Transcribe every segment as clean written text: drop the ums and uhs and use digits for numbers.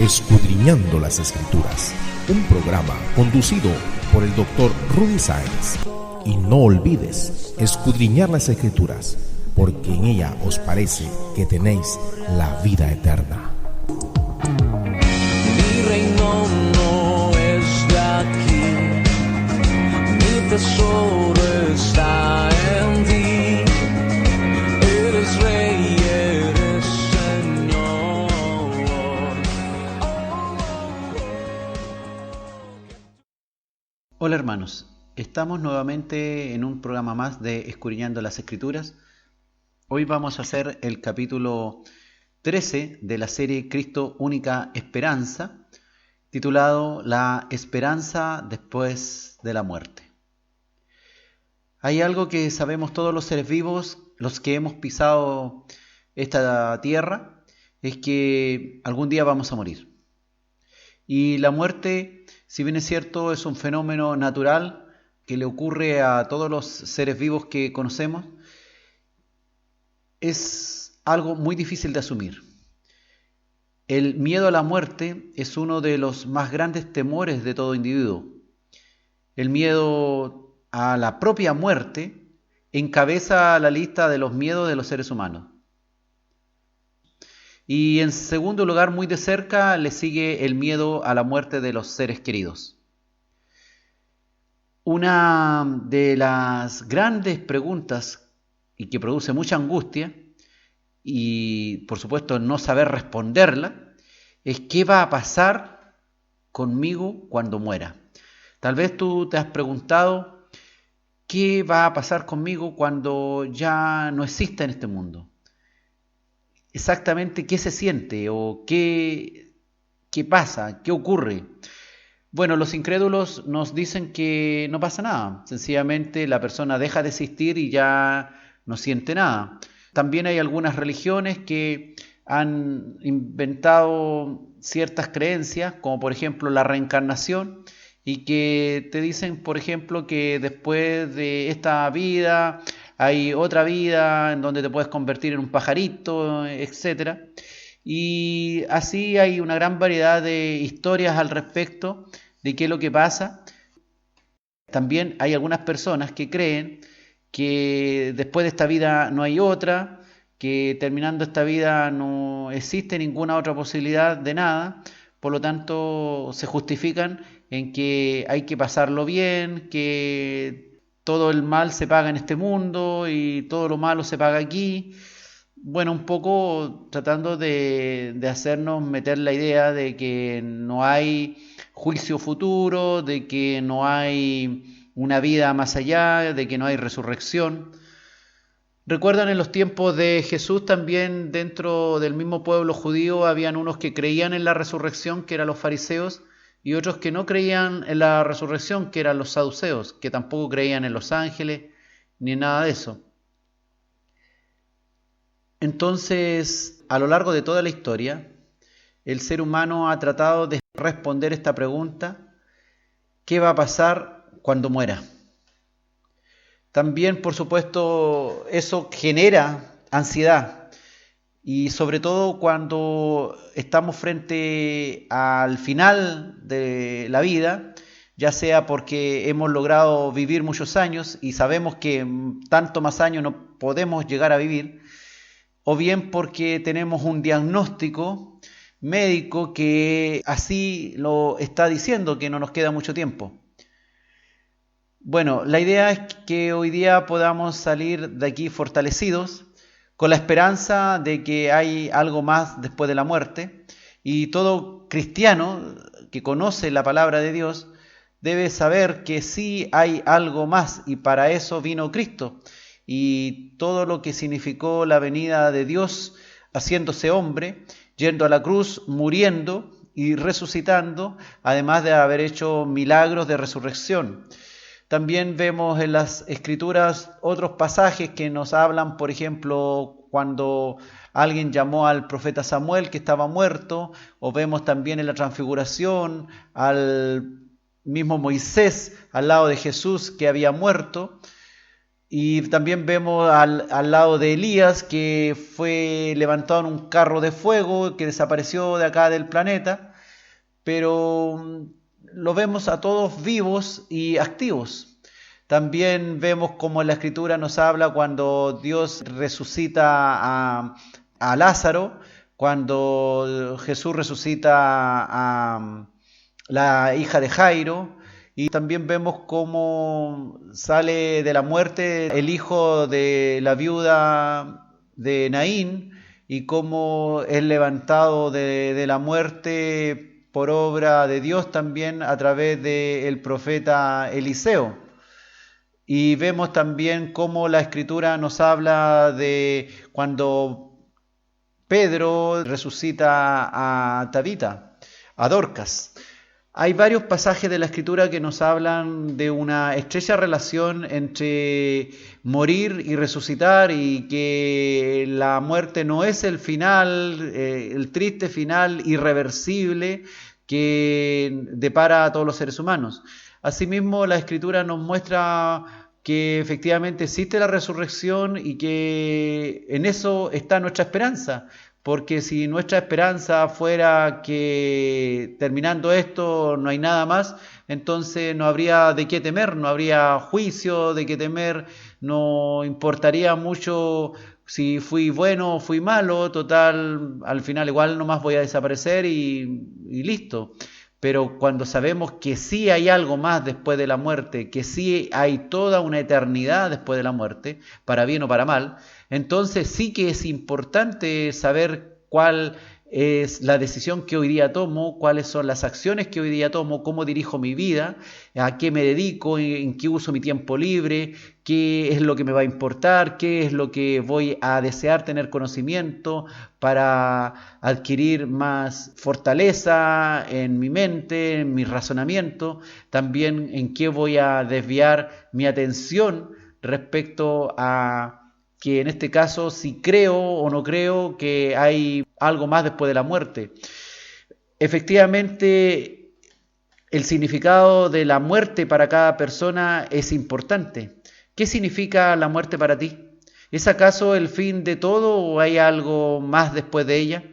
Escudriñando las Escrituras, un programa conducido por el Dr. Rudy Sáenz. Y no olvides escudriñar las Escrituras, porque en ella os parece que tenéis la vida eterna. Mi reino no es de aquí, mi tesoro está en ti. Eres rey, eres Señor. Hola hermanos, estamos nuevamente en un programa más de Escudriñando las Escrituras. Hoy vamos a hacer el capítulo 13 de la serie Cristo Única Esperanza, titulado La Esperanza después de la muerte. Hay algo que sabemos todos los seres vivos, los que hemos pisado esta tierra, es que algún día vamos a morir. Y la muerte, si bien es cierto, es un fenómeno natural que le ocurre a todos los seres vivos que conocemos, es algo muy difícil de asumir. El miedo a la muerte es uno de los más grandes temores de todo individuo. El miedo a la propia muerte encabeza la lista de los miedos de los seres humanos. Y en segundo lugar, muy de cerca, le sigue el miedo a la muerte de los seres queridos. Una de las grandes preguntas y que produce mucha angustia, y por supuesto no saber responderla, es ¿qué va a pasar conmigo cuando muera? Tal vez tú te has preguntado ¿qué va a pasar conmigo cuando ya no exista en este mundo? Exactamente qué se siente o qué pasa, qué ocurre. Bueno, los incrédulos nos dicen que no pasa nada, sencillamente la persona deja de existir y ya no siente nada. También hay algunas religiones que han inventado ciertas creencias, como por ejemplo la reencarnación, y que te dicen, por ejemplo, que después de esta vida hay otra vida en donde te puedes convertir en un pajarito, etc. Y así hay una gran variedad de historias al respecto de qué es lo que pasa. También hay algunas personas que creen que después de esta vida no hay otra, que terminando esta vida no existe ninguna otra posibilidad de nada, por lo tanto se justifican en que hay que pasarlo bien, que todo el mal se paga en este mundo y todo lo malo se paga aquí. Bueno, un poco tratando de hacernos meter la idea de que no hay juicio futuro, de que no hay una vida más allá, de que no hay resurrección. ¿Recuerdan en los tiempos de Jesús también dentro del mismo pueblo judío habían unos que creían en la resurrección, que eran los fariseos, y otros que no creían en la resurrección, que eran los saduceos, que tampoco creían en los ángeles ni en nada de eso? Entonces, a lo largo de toda la historia, el ser humano ha tratado de responder esta pregunta: ¿qué va a pasar cuando muera? También, por supuesto, eso genera ansiedad, y sobre todo cuando estamos frente al final de la vida, ya sea porque hemos logrado vivir muchos años y sabemos que tanto más años no podemos llegar a vivir, o bien porque tenemos un diagnóstico médico que así lo está diciendo, que no nos queda mucho tiempo. Bueno, la idea es que hoy día podamos salir de aquí fortalecidos, con la esperanza de que hay algo más después de la muerte, y todo cristiano que conoce la palabra de Dios debe saber que sí hay algo más, y para eso vino Cristo, y todo lo que significó la venida de Dios haciéndose hombre, yendo a la cruz, muriendo y resucitando, además de haber hecho milagros de resurrección. También vemos en las Escrituras otros pasajes que nos hablan, por ejemplo, cuando alguien llamó al profeta Samuel que estaba muerto, o vemos también en la Transfiguración al mismo Moisés al lado de Jesús que había muerto, y también vemos al lado de Elías que fue levantado en un carro de fuego que desapareció de acá del planeta. pero lo vemos a todos vivos y activos. También vemos como la Escritura nos habla cuando Dios resucita a Lázaro, cuando Jesús resucita a la hija de Jairo, y también vemos cómo sale de la muerte el hijo de la viuda de Naín y cómo es levantado de la muerte por obra de Dios también a través del profeta Eliseo. Y vemos también cómo la Escritura nos habla de cuando Pedro resucita a Tabita, a Dorcas. Hay varios pasajes de la Escritura que nos hablan de una estrecha relación entre morir y resucitar, y que la muerte no es el final, el triste final irreversible que depara a todos los seres humanos. Asimismo, la Escritura nos muestra que efectivamente existe la resurrección y que en eso está nuestra esperanza. Porque si nuestra esperanza fuera que terminando esto no hay nada más, entonces no habría de qué temer, no habría juicio de qué temer, no importaría mucho si fui bueno o fui malo, total, al final igual nomás voy a desaparecer y listo. Pero cuando sabemos que sí hay algo más después de la muerte, que sí hay toda una eternidad después de la muerte, para bien o para mal, entonces sí que es importante saber cuál es la decisión que hoy día tomo, cuáles son las acciones que hoy día tomo, cómo dirijo mi vida, a qué me dedico, en qué uso mi tiempo libre, qué es lo que me va a importar, qué es lo que voy a desear tener conocimiento para adquirir más fortaleza en mi mente, en mi razonamiento, también en qué voy a desviar mi atención respecto a que en este caso si creo o no creo que hay algo más después de la muerte. Efectivamente, el significado de la muerte para cada persona es importante. ¿Qué significa la muerte para ti? ¿Es acaso el fin de todo o hay algo más después de ella?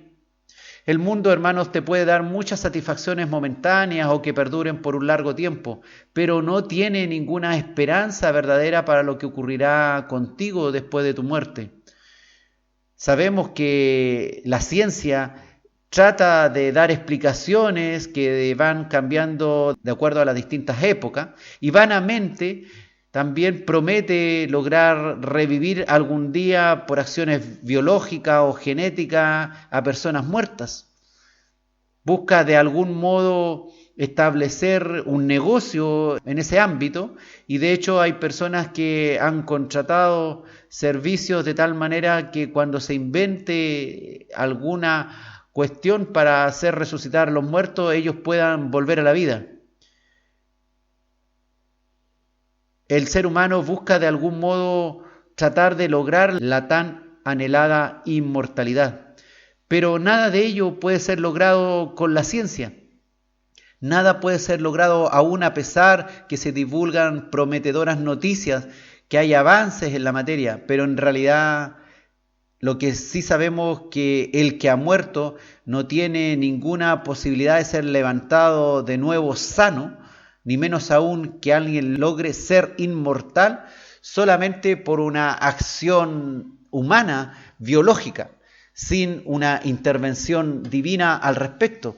El mundo, hermanos, te puede dar muchas satisfacciones momentáneas o que perduren por un largo tiempo, pero no tiene ninguna esperanza verdadera para lo que ocurrirá contigo después de tu muerte. Sabemos que la ciencia trata de dar explicaciones que van cambiando de acuerdo a las distintas épocas, y vanamente también promete lograr revivir algún día por acciones biológicas o genéticas a personas muertas. Busca de algún modo establecer un negocio en ese ámbito, y de hecho hay personas que han contratado servicios de tal manera que cuando se invente alguna cuestión para hacer resucitar a los muertos, ellos puedan volver a la vida. El ser humano busca de algún modo tratar de lograr la tan anhelada inmortalidad, pero nada de ello puede ser logrado con la ciencia. Nada puede ser logrado aún a pesar que se divulgan prometedoras noticias, que hay avances en la materia, pero en realidad lo que sí sabemos es que el que ha muerto no tiene ninguna posibilidad de ser levantado de nuevo sano, ni menos aún que alguien logre ser inmortal solamente por una acción humana, biológica, sin una intervención divina al respecto.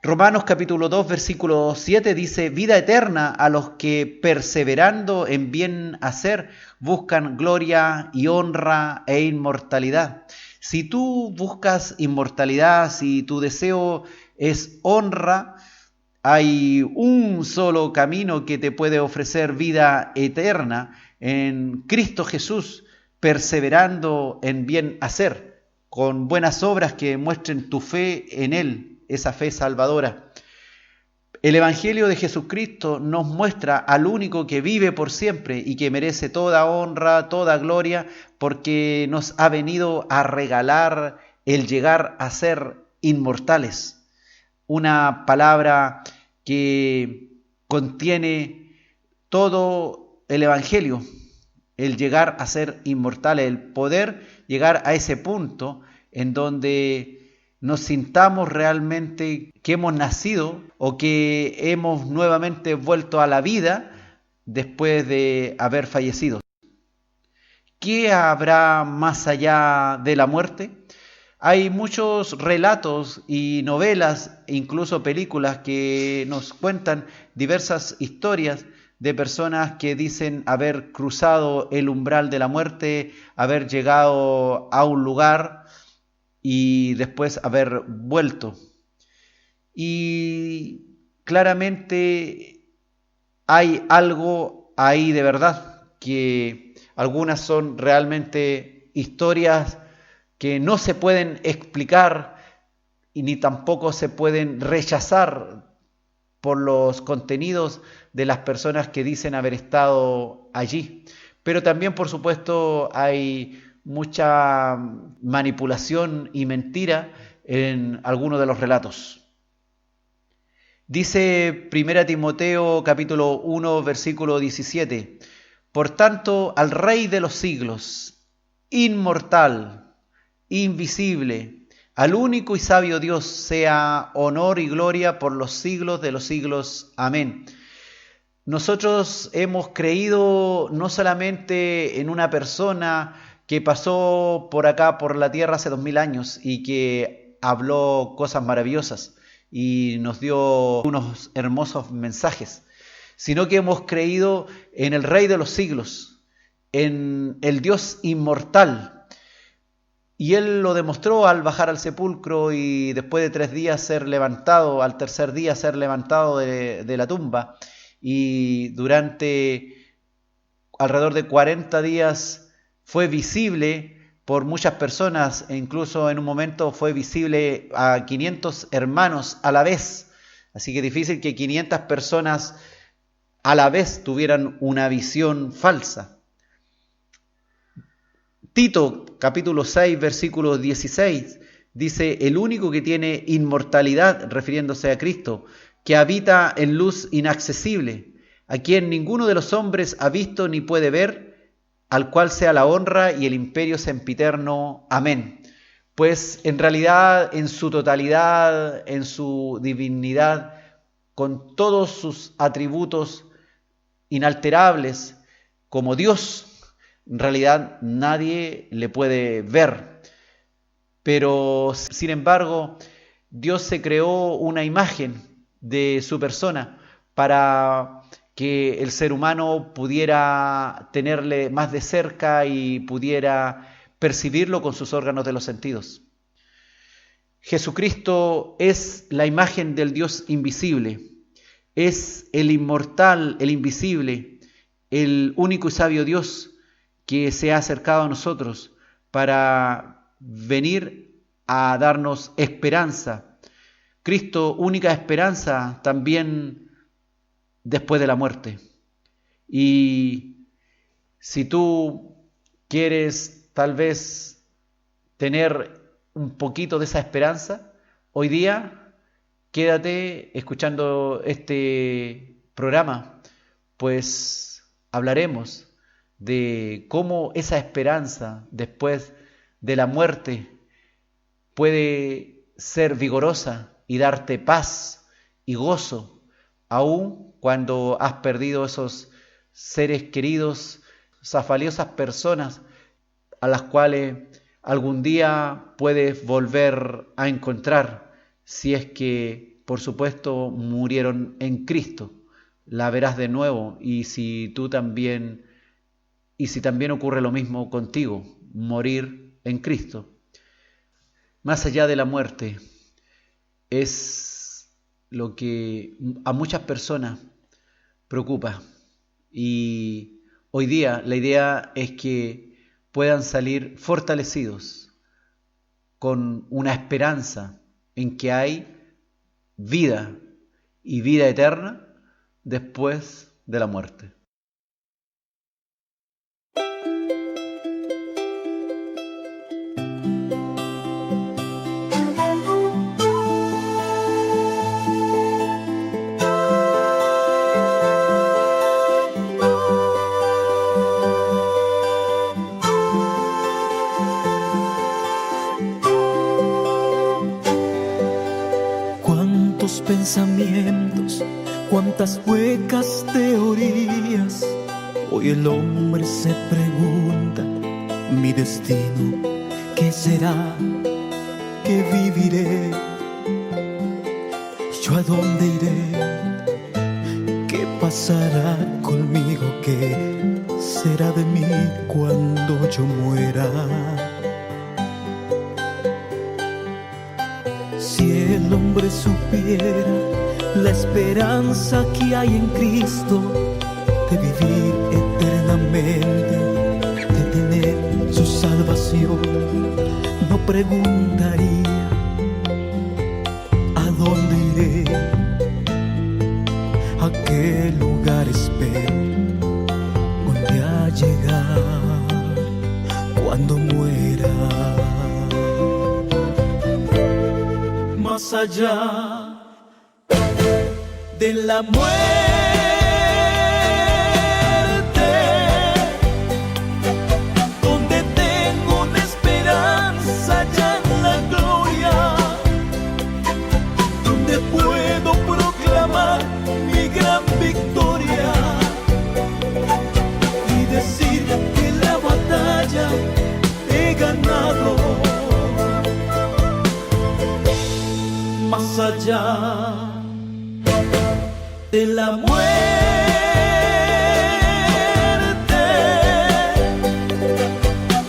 Romanos capítulo 2, versículo 7 dice: vida eterna a los que perseverando en bien hacer buscan gloria y honra e inmortalidad. Si tú buscas inmortalidad, si tu deseo es honra, hay un solo camino que te puede ofrecer vida eterna en Cristo Jesús, perseverando en bien hacer, con buenas obras que muestren tu fe en Él, esa fe salvadora. El Evangelio de Jesucristo nos muestra al único que vive por siempre y que merece toda honra, toda gloria, porque nos ha venido a regalar el llegar a ser inmortales. Una palabra que contiene todo el Evangelio, el llegar a ser inmortales, el poder llegar a ese punto en donde nos sintamos realmente que hemos nacido o que hemos nuevamente vuelto a la vida después de haber fallecido. ¿Qué habrá más allá de la muerte? Hay muchos relatos y novelas, incluso películas, que nos cuentan diversas historias de personas que dicen haber cruzado el umbral de la muerte, haber llegado a un lugar y después haber vuelto. Y claramente hay algo ahí de verdad, que algunas son realmente historias que no se pueden explicar y ni tampoco se pueden rechazar por los contenidos de las personas que dicen haber estado allí. Pero también, por supuesto, hay mucha manipulación y mentira en algunos de los relatos. Dice 1 Timoteo capítulo 1 versículo 17: Por tanto, al Rey de los siglos, inmortal, invisible, al único y sabio Dios, sea honor y gloria por los siglos de los siglos. Amén. Nosotros hemos creído no solamente en una persona que pasó por acá, por la tierra hace 2000 años y que habló cosas maravillosas y nos dio unos hermosos mensajes, sino que hemos creído en el Rey de los siglos, en el Dios inmortal. Y Él lo demostró al bajar al sepulcro y después de 3 días ser levantado, al tercer día ser levantado de la tumba. Y durante alrededor de 40 días fue visible por muchas personas, e incluso en un momento fue visible a 500 hermanos a la vez. Así que difícil que 500 personas a la vez tuvieran una visión falsa. Tito capítulo 6 versículo 16 dice: el único que tiene inmortalidad, refiriéndose a Cristo, que habita en luz inaccesible, a quien ninguno de los hombres ha visto ni puede ver, al cual sea la honra y el imperio sempiterno. Amén. Pues en realidad, en su totalidad, en su divinidad, con todos sus atributos inalterables, como Dios, en realidad nadie le puede ver. Pero sin embargo, Dios se creó una imagen de su persona para que el ser humano pudiera tenerle más de cerca y pudiera percibirlo con sus órganos de los sentidos. Jesucristo es la imagen del Dios invisible, es el inmortal, el invisible, el único y sabio Dios que se ha acercado a nosotros para venir a darnos esperanza. Cristo, única esperanza también después de la muerte. Y si tú quieres tal vez tener un poquito de esa esperanza, hoy día quédate escuchando este programa, pues hablaremos de cómo esa esperanza después de la muerte puede ser vigorosa y darte paz y gozo, aun cuando has perdido esos seres queridos, esas valiosas personas a las cuales algún día puedes volver a encontrar, si es que, por supuesto, murieron en Cristo. La verás de nuevo, y si también ocurre lo mismo contigo, morir en Cristo. Más allá de la muerte, es lo que a muchas personas preocupa. Y hoy día la idea es que puedan salir fortalecidos con una esperanza en que hay vida y vida eterna después de la muerte. pensamientos, cuántas huecas teorías. Hoy el hombre se pregunta, mi destino, ¿qué será? ¿Qué viviré? ¿Yo a dónde iré? ¿Qué pasará conmigo? ¿Qué será de mí cuando yo muera? Si el hombre supiera la esperanza que hay en Cristo, de vivir eternamente, de tener su salvación, no preguntaría a dónde iré, a qué lugar espero un día llegar cuando muera. Más allá de la muerte, donde tengo una esperanza ya en la gloria, donde puedo proclamar mi gran victoria y decir que la batalla he ganado. Más allá de la muerte,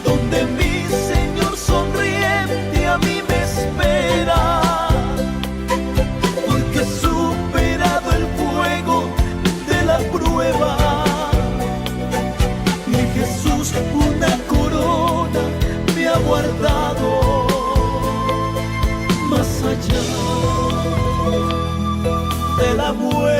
donde mi Señor sonriente a mí me espera, porque he superado el fuego de la prueba. Mi Jesús una corona me ha guardado. Más allá de la muerte.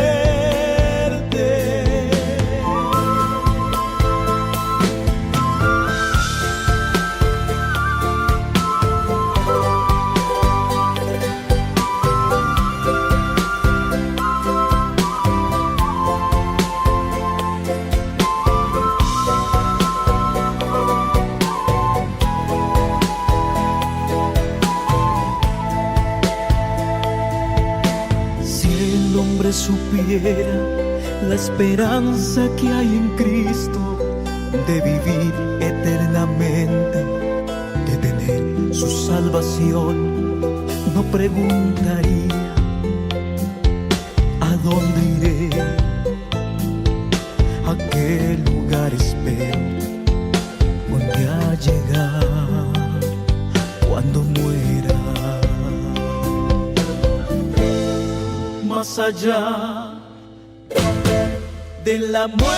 Supiera la esperanza que hay en Cristo, de vivir eternamente, de tener su salvación, no preguntaría a dónde iré, a qué lugar espero un día llegar cuando muera. Más allá de la muerte,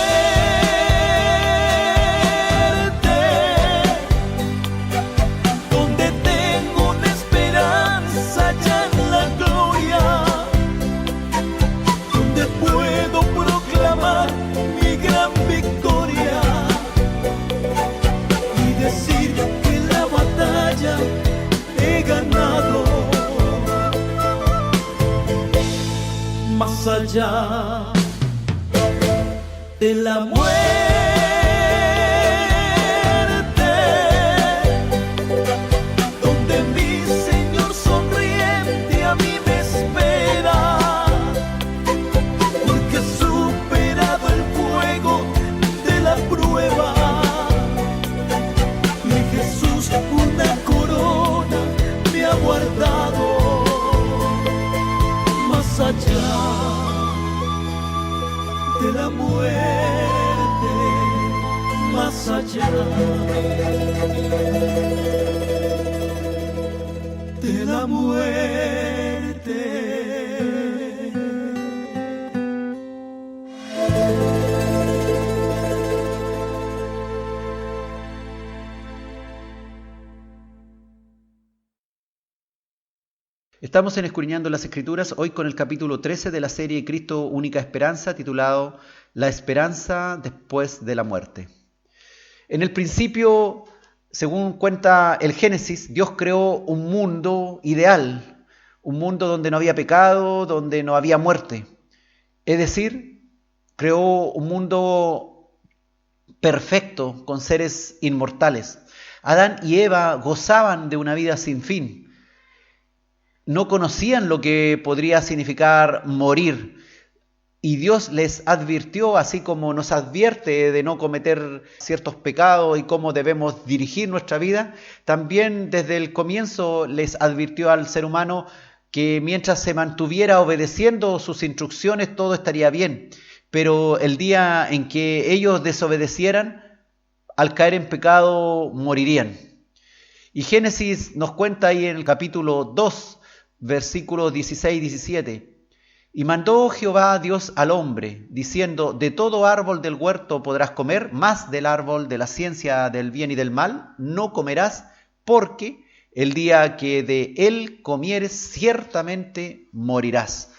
donde tengo una esperanza ya en la gloria, donde puedo proclamar mi gran victoria y decir que la batalla he ganado. Más allá de la muerte, donde mi Señor sonriente a mí me espera, porque he superado el fuego de la prueba. Mi Jesús una corona me ha guardado. Más allá de la muerte, más allá de la muerte. Estamos en Escudriñando las Escrituras, hoy con el capítulo 13 de la serie Cristo Única Esperanza, titulado La Esperanza después de la muerte. En el principio, según cuenta el Génesis, Dios creó un mundo ideal, un mundo donde no había pecado, donde no había muerte. Es decir, creó un mundo perfecto con seres inmortales. Adán y Eva gozaban de una vida sin fin. no conocían lo que podría significar morir. Y Dios les advirtió, así como nos advierte de no cometer ciertos pecados y cómo debemos dirigir nuestra vida, también desde el comienzo les advirtió al ser humano que mientras se mantuviera obedeciendo sus instrucciones todo estaría bien. Pero el día en que ellos desobedecieran, al caer en pecado, morirían. Y Génesis nos cuenta ahí en el capítulo 2, versículos 16 y 17. Y mandó Jehová Dios al hombre, diciendo: de todo árbol del huerto podrás comer, mas del árbol de la ciencia del bien y del mal no comerás, porque el día que de él comieres ciertamente morirás.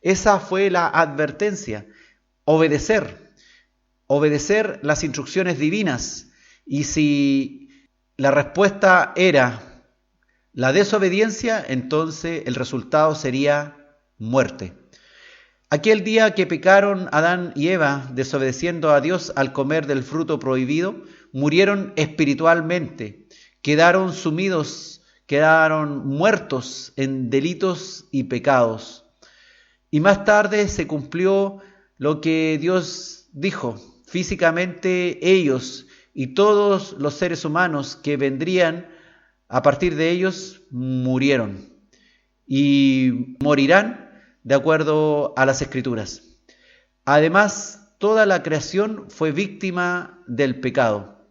Esa fue la advertencia: obedecer las instrucciones divinas. Y si la respuesta era la desobediencia, entonces el resultado sería muerte. Aquel día que pecaron Adán y Eva, desobedeciendo a Dios al comer del fruto prohibido, murieron espiritualmente, quedaron sumidos, quedaron muertos en delitos y pecados. Y más tarde se cumplió lo que Dios dijo: físicamente ellos y todos los seres humanos que vendrían a partir de ellos murieron y morirán de acuerdo a las Escrituras. Además, toda la creación fue víctima del pecado.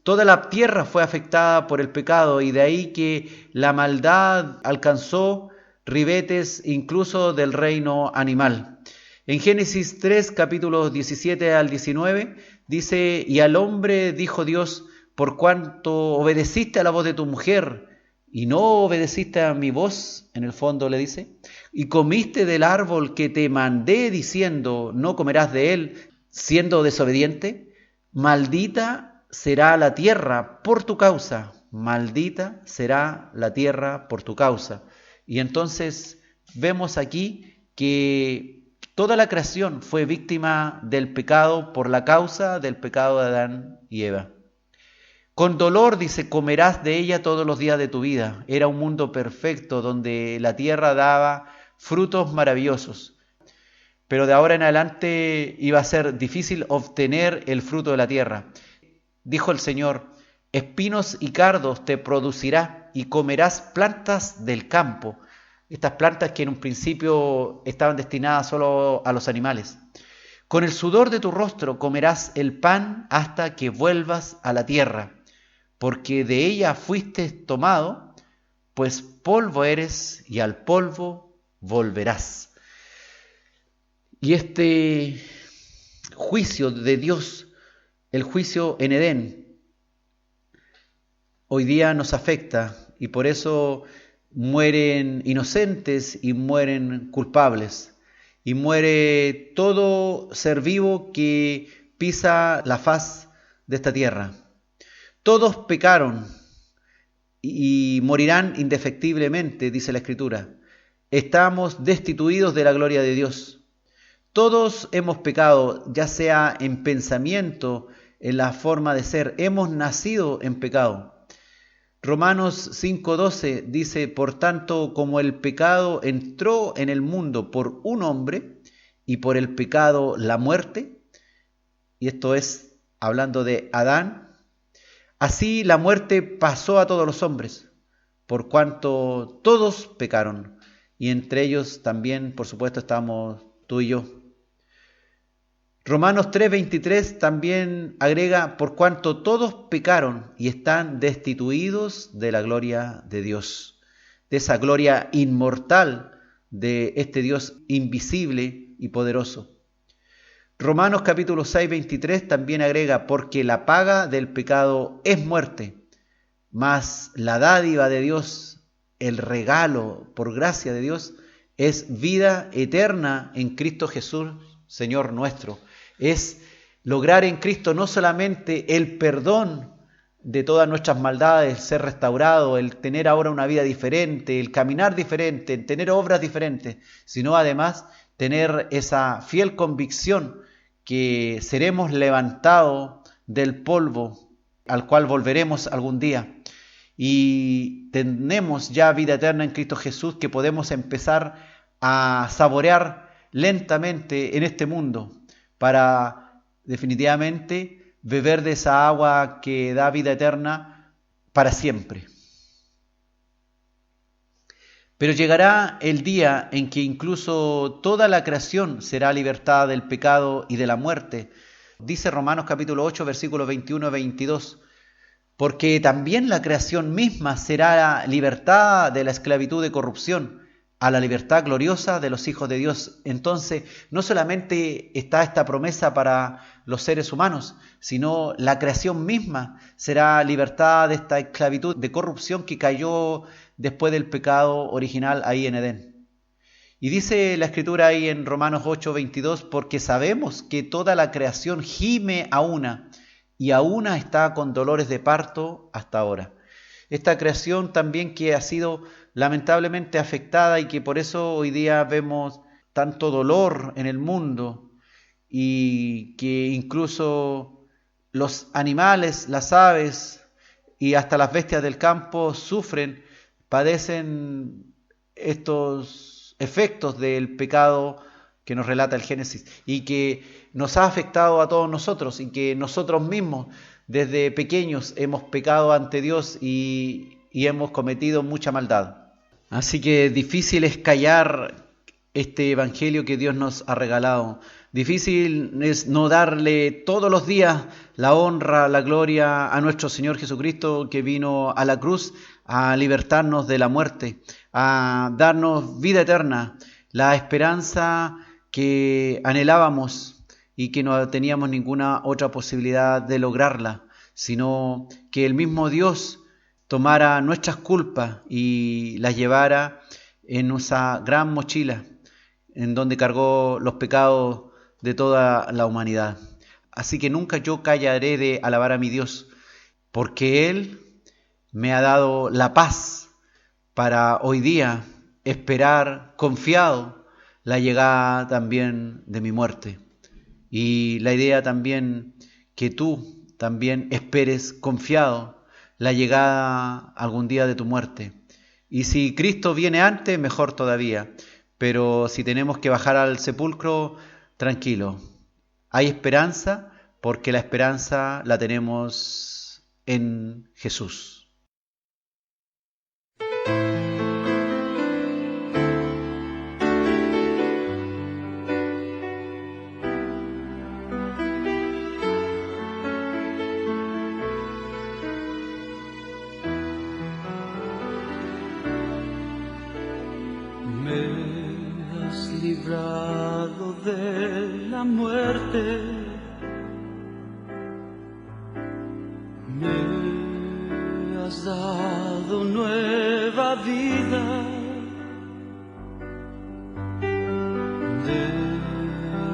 Toda la tierra fue afectada por el pecado, y de ahí que la maldad alcanzó ribetes incluso del reino animal. En Génesis 3, capítulos 17 al 19, dice: y al hombre dijo Dios: por cuanto obedeciste a la voz de tu mujer y no obedeciste a mi voz, en el fondo le dice, y comiste del árbol que te mandé diciendo: no comerás de él, siendo desobediente, maldita será la tierra por tu causa, maldita será la tierra por tu causa. Y entonces vemos aquí que toda la creación fue víctima del pecado por la causa del pecado de Adán y Eva. Con dolor, dice, comerás de ella todos los días de tu vida. Era un mundo perfecto donde la tierra daba frutos maravillosos. Pero de ahora en adelante iba a ser difícil obtener el fruto de la tierra. Dijo el Señor: espinos y cardos te producirá y comerás plantas del campo. Estas plantas que en un principio estaban destinadas solo a los animales. Con el sudor de tu rostro comerás el pan hasta que vuelvas a la tierra, porque de ella fuiste tomado, pues polvo eres y al polvo volverás. Y este juicio de Dios, el juicio en Edén, hoy día nos afecta, y por eso mueren inocentes y mueren culpables, y muere todo ser vivo que pisa la faz de esta tierra. Todos pecaron y morirán indefectiblemente, dice la Escritura. Estamos destituidos de la gloria de Dios. Todos hemos pecado, ya sea en pensamiento, en la forma de ser. Hemos nacido en pecado. Romanos 5:12 dice: por tanto, como el pecado entró en el mundo por un hombre, y por el pecado la muerte, y esto es hablando de Adán, así la muerte pasó a todos los hombres, por cuanto todos pecaron, y entre ellos también, por supuesto, estamos tú y yo. Romanos 3:23 también agrega: por cuanto todos pecaron y están destituidos de la gloria de Dios, de esa gloria inmortal de este Dios invisible y poderoso. Romanos capítulo 6:23 también agrega: porque la paga del pecado es muerte, mas la dádiva de Dios, el regalo por gracia de Dios, es vida eterna en Cristo Jesús, Señor nuestro. Es lograr en Cristo no solamente el perdón de todas nuestras maldades, ser restaurado, el tener ahora una vida diferente, el caminar diferente, el tener obras diferentes, sino además tener esa fiel convicción que seremos levantados del polvo al cual volveremos algún día. y tenemos ya vida eterna en Cristo Jesús, que podemos empezar a saborear lentamente en este mundo para definitivamente beber de esa agua que da vida eterna para siempre. Pero llegará el día en que incluso toda la creación será libertada del pecado y de la muerte. Dice Romanos capítulo 8, versículos 21 y 22. Porque también la creación misma será libertada de la esclavitud de corrupción a la libertad gloriosa de los hijos de Dios. Entonces, no solamente está esta promesa para los seres humanos, sino la creación misma será libertada de esta esclavitud de corrupción que cayó después del pecado original ahí en Edén. Y dice la Escritura ahí en Romanos 8, 22, porque sabemos que toda la creación gime a una, y a una está con dolores de parto hasta ahora. Esta creación también que ha sido lamentablemente afectada y que por eso hoy día vemos tanto dolor en el mundo y que incluso los animales, las aves y hasta las bestias del campo sufren, padecen estos efectos del pecado que nos relata el Génesis y que nos ha afectado a todos nosotros y que nosotros mismos desde pequeños hemos pecado ante Dios y hemos cometido mucha maldad. Así que difícil es callar este evangelio que Dios nos ha regalado. Difícil es no darle todos los días la honra, la gloria a nuestro Señor Jesucristo, que vino a la cruz a libertarnos de la muerte, a darnos vida eterna, la esperanza que anhelábamos y que no teníamos ninguna otra posibilidad de lograrla, sino que el mismo Dios tomara nuestras culpas y las llevara en esa gran mochila en donde cargó los pecados de toda la humanidad. Así que nunca yo callaré de alabar a mi Dios, porque Él me ha dado la paz para hoy día esperar confiado la llegada también de mi muerte. Y la idea también que tú también esperes confiado la llegada algún día de tu muerte. Y si Cristo viene antes, mejor todavía. Pero si tenemos que bajar al sepulcro, tranquilo. Hay esperanza porque la esperanza la tenemos en Jesús. Librado de la muerte, me has dado nueva vida,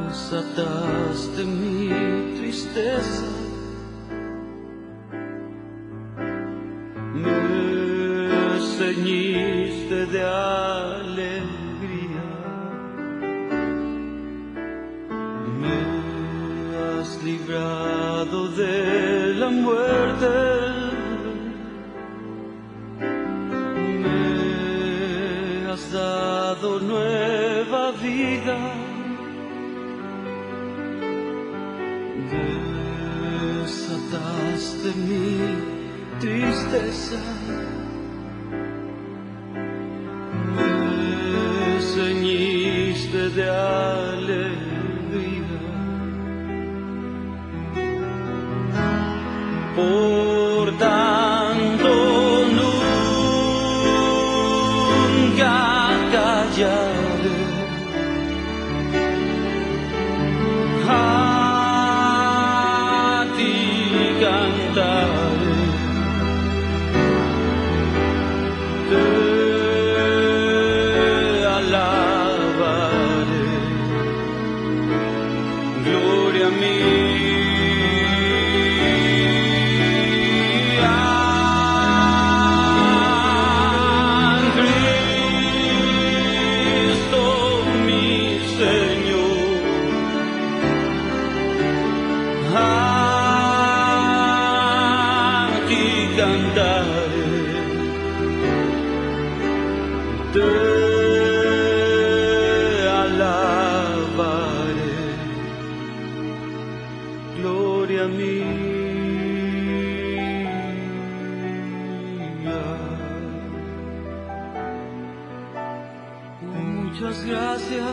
desataste mi tristeza, me ceñiste de alegría. Librado de la muerte, me has dado nueva vida, desataste mi tristeza, me ceñiste de alegría. Por tanto, nunca callaré, a ti cantaré, te alabaré, gloria a mí. Cantaré gloria mía. Muchas gracias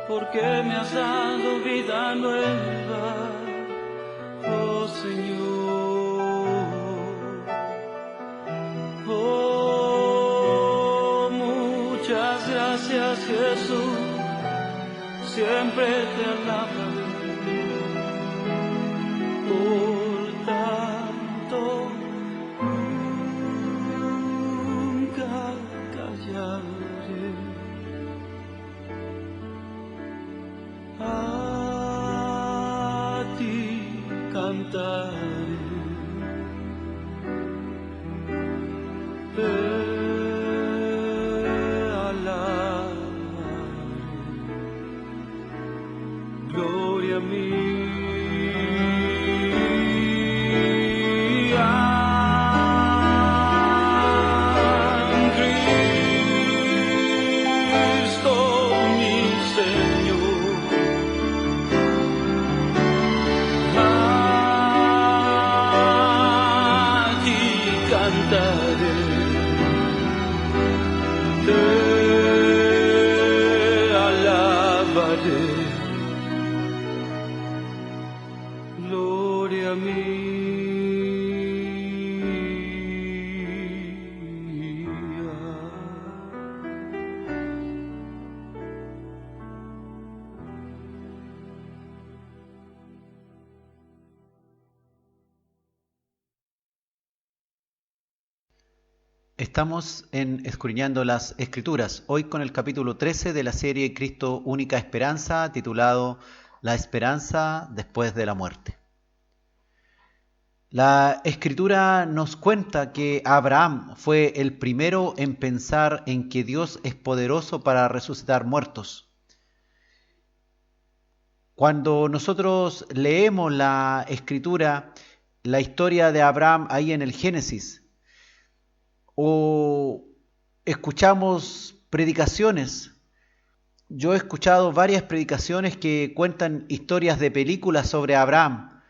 porque me has dado vida nueva, oh Señor. Oh, muchas gracias Jesús, siempre te alabaré por tanto, nunca callaré. A ti cantaré, te alabaré. Gloria mía. Cristo mi Señor, a ti cantaré, te alabaré. Gloria mía. Estamos en Escudriñando las Escrituras, hoy con el capítulo 13 de la serie Cristo Única Esperanza, titulado La Esperanza después de la muerte. La Escritura nos cuenta que Abraham fue el primero en pensar en que Dios es poderoso para resucitar muertos. Cuando nosotros leemos la Escritura, la historia de Abraham ahí en el Génesis, o escuchamos predicaciones. Yo he escuchado varias predicaciones que cuentan historias de películas sobre Abraham.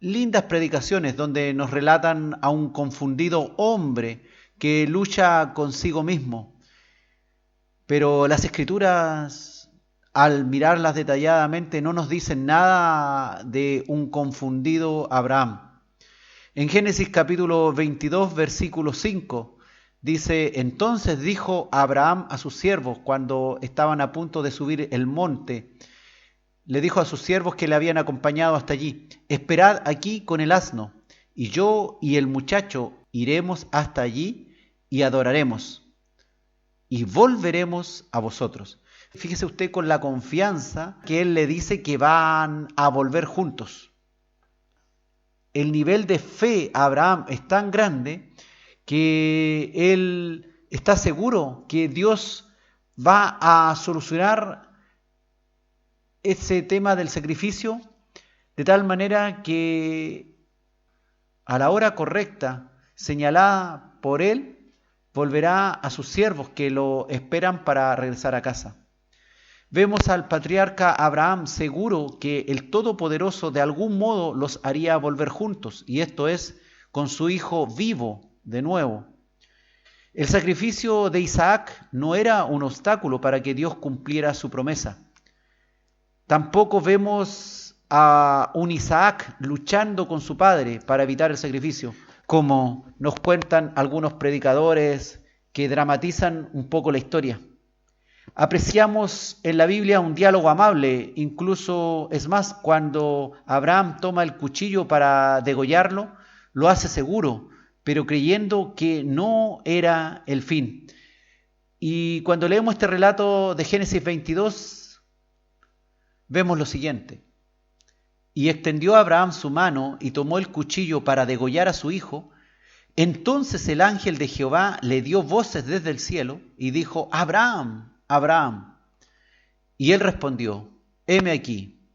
Lindas predicaciones donde nos relatan a un confundido hombre que lucha consigo mismo. Pero las Escrituras, al mirarlas detalladamente, no nos dicen nada de un confundido Abraham. En Génesis capítulo 22, versículo 5, dice: entonces dijo Abraham a sus siervos cuando estaban a punto de subir el monte, le dijo a sus siervos que le habían acompañado hasta allí: esperad aquí con el asno, y yo y el muchacho iremos hasta allí y adoraremos, y volveremos a vosotros. Fíjese usted con la confianza que él le dice que van a volver juntos. El nivel de fe a Abraham es tan grande que él está seguro que Dios va a solucionar ese tema del sacrificio de tal manera que a la hora correcta, señalada por él, volverá a sus siervos que lo esperan para regresar a casa. Vemos al patriarca Abraham seguro que el Todopoderoso de algún modo los haría volver juntos, y esto es con su hijo vivo de nuevo. El sacrificio de Isaac no era un obstáculo para que Dios cumpliera su promesa. Tampoco vemos a un Isaac luchando con su padre para evitar el sacrificio, como nos cuentan algunos predicadores que dramatizan un poco la historia. Apreciamos en la Biblia un diálogo amable, incluso es más, cuando Abraham toma el cuchillo para degollarlo, lo hace seguro, pero creyendo que no era el fin. Y cuando leemos este relato de Génesis 22, vemos lo siguiente: y extendió Abraham su mano y tomó el cuchillo para degollar a su hijo. Entonces el ángel de Jehová le dio voces desde el cielo y dijo: Abraham, Abraham. Y él respondió: heme aquí.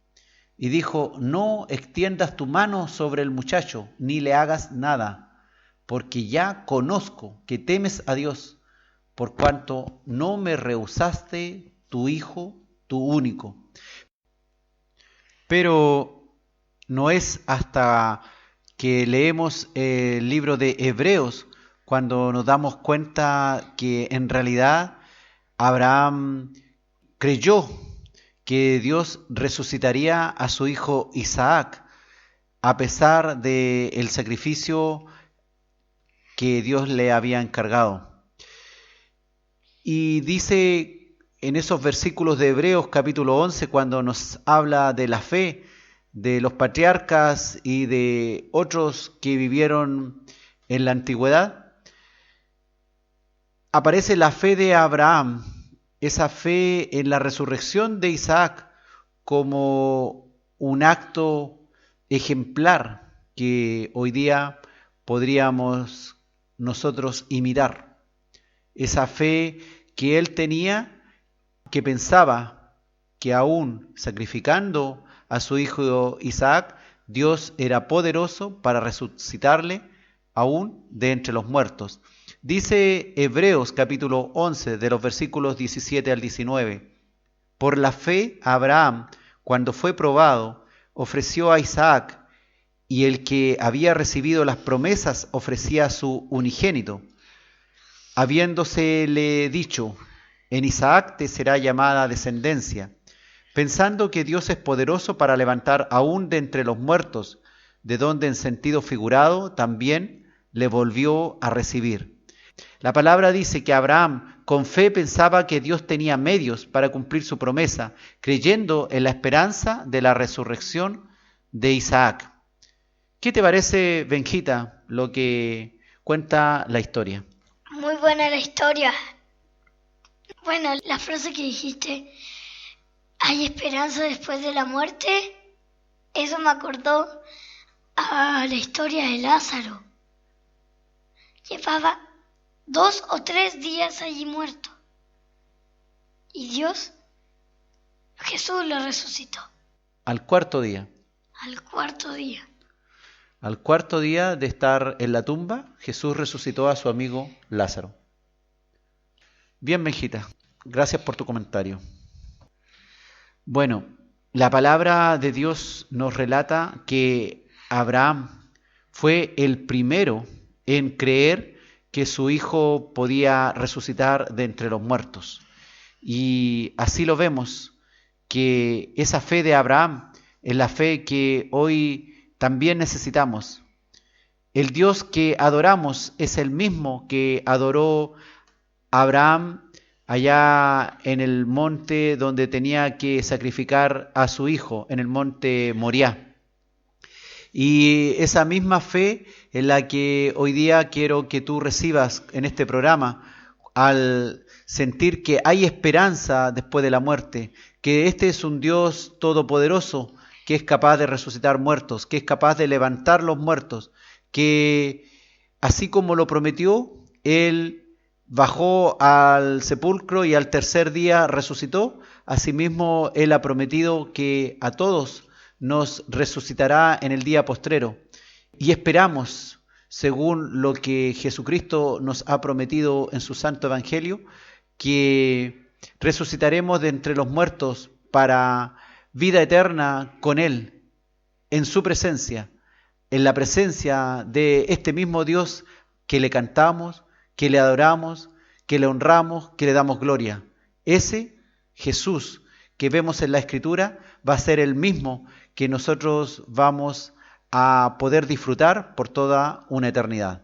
Y dijo: no extiendas tu mano sobre el muchacho, ni le hagas nada, porque ya conozco que temes a Dios, por cuanto no me rehusaste tu hijo, tu único. Pero no es hasta que leemos el libro de Hebreos cuando nos damos cuenta que en realidad Abraham creyó que Dios resucitaría a su hijo Isaac a pesar del sacrificio que Dios le había encargado. Y dice en esos versículos de Hebreos capítulo 11, cuando nos habla de la fe de los patriarcas y de otros que vivieron en la antigüedad, aparece la fe de Abraham, esa fe en la resurrección de Isaac como un acto ejemplar que hoy día podríamos nosotros imitar. Esa fe que él tenía, que pensaba que aún sacrificando a su hijo Isaac, Dios era poderoso para resucitarle aún de entre los muertos. Dice Hebreos capítulo 11 de los versículos 17 al 19: por la fe Abraham, cuando fue probado, ofreció a Isaac, y el que había recibido las promesas ofrecía a su unigénito, habiéndosele dicho: en Isaac te será llamada descendencia, pensando que Dios es poderoso para levantar aún de entre los muertos, de donde en sentido figurado también le volvió a recibir. La palabra dice que Abraham con fe pensaba que Dios tenía medios para cumplir su promesa, creyendo en la esperanza de la resurrección de Isaac. ¿Qué te parece, Benjita, lo que cuenta la historia? Muy buena la historia. Bueno, la frase que dijiste, ¿hay esperanza después de la muerte? Eso me acordó a la historia de Lázaro. Llevaba 2 o 3 días allí muerto. Y Jesús lo resucitó. Al cuarto día. Al cuarto día. Al cuarto día de estar en la tumba, Jesús resucitó a su amigo Lázaro. Bien, Benjita, gracias por tu comentario. Bueno, la palabra de Dios nos relata que Abraham fue el primero en creer que su hijo podía resucitar de entre los muertos. Y así lo vemos, que esa fe de Abraham es la fe que hoy también necesitamos. El Dios que adoramos es el mismo que adoró Abraham allá en el monte donde tenía que sacrificar a su hijo, en el monte Moriah. Y esa misma fe es la que hoy día quiero que tú recibas en este programa, al sentir que hay esperanza después de la muerte, que este es un Dios todopoderoso, que es capaz de resucitar muertos, que es capaz de levantar los muertos, que así como lo prometió, Él bajó al sepulcro y al tercer día resucitó. Asimismo, Él ha prometido que a todos nos resucitará en el día postrero. Y esperamos, según lo que Jesucristo nos ha prometido en su Santo Evangelio, que resucitaremos de entre los muertos para vida eterna con Él, en su presencia, en la presencia de este mismo Dios que le cantamos, que le adoramos, que le honramos, que le damos gloria. Ese Jesús que vemos en la Escritura va a ser el mismo que nosotros vamos a poder disfrutar por toda una eternidad.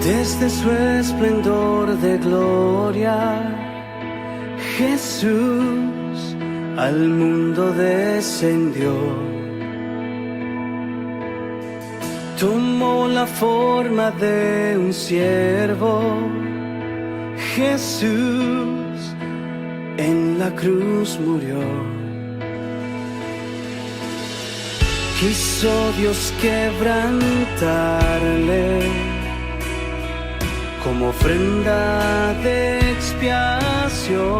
Desde su esplendor de gloria, Jesús al mundo descendió. Tomó la forma de un siervo. Jesús en la cruz murió. Quiso Dios quebrantarle como ofrenda de expiación.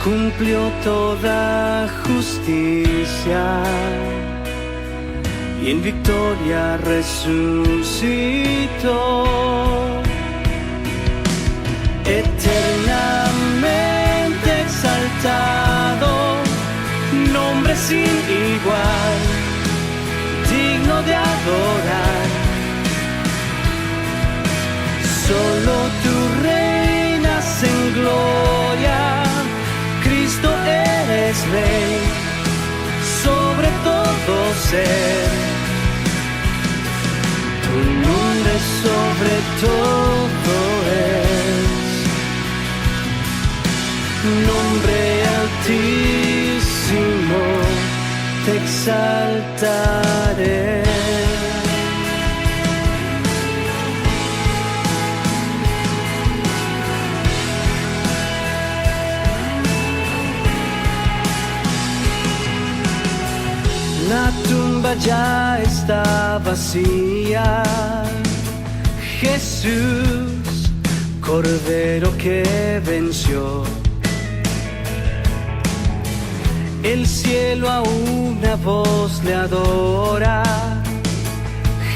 cumplió toda justicia y en victoria resucitó. Eternamente exaltado, nombre sin igual, digno de adorar. Solo tú reinas en gloria, Cristo eres Rey, sobre todo ser. Tu nombre sobre todo es, nombre altísimo, te exaltaré. La tumba ya está vacía, Jesús, Cordero que venció. El cielo a una voz le adora,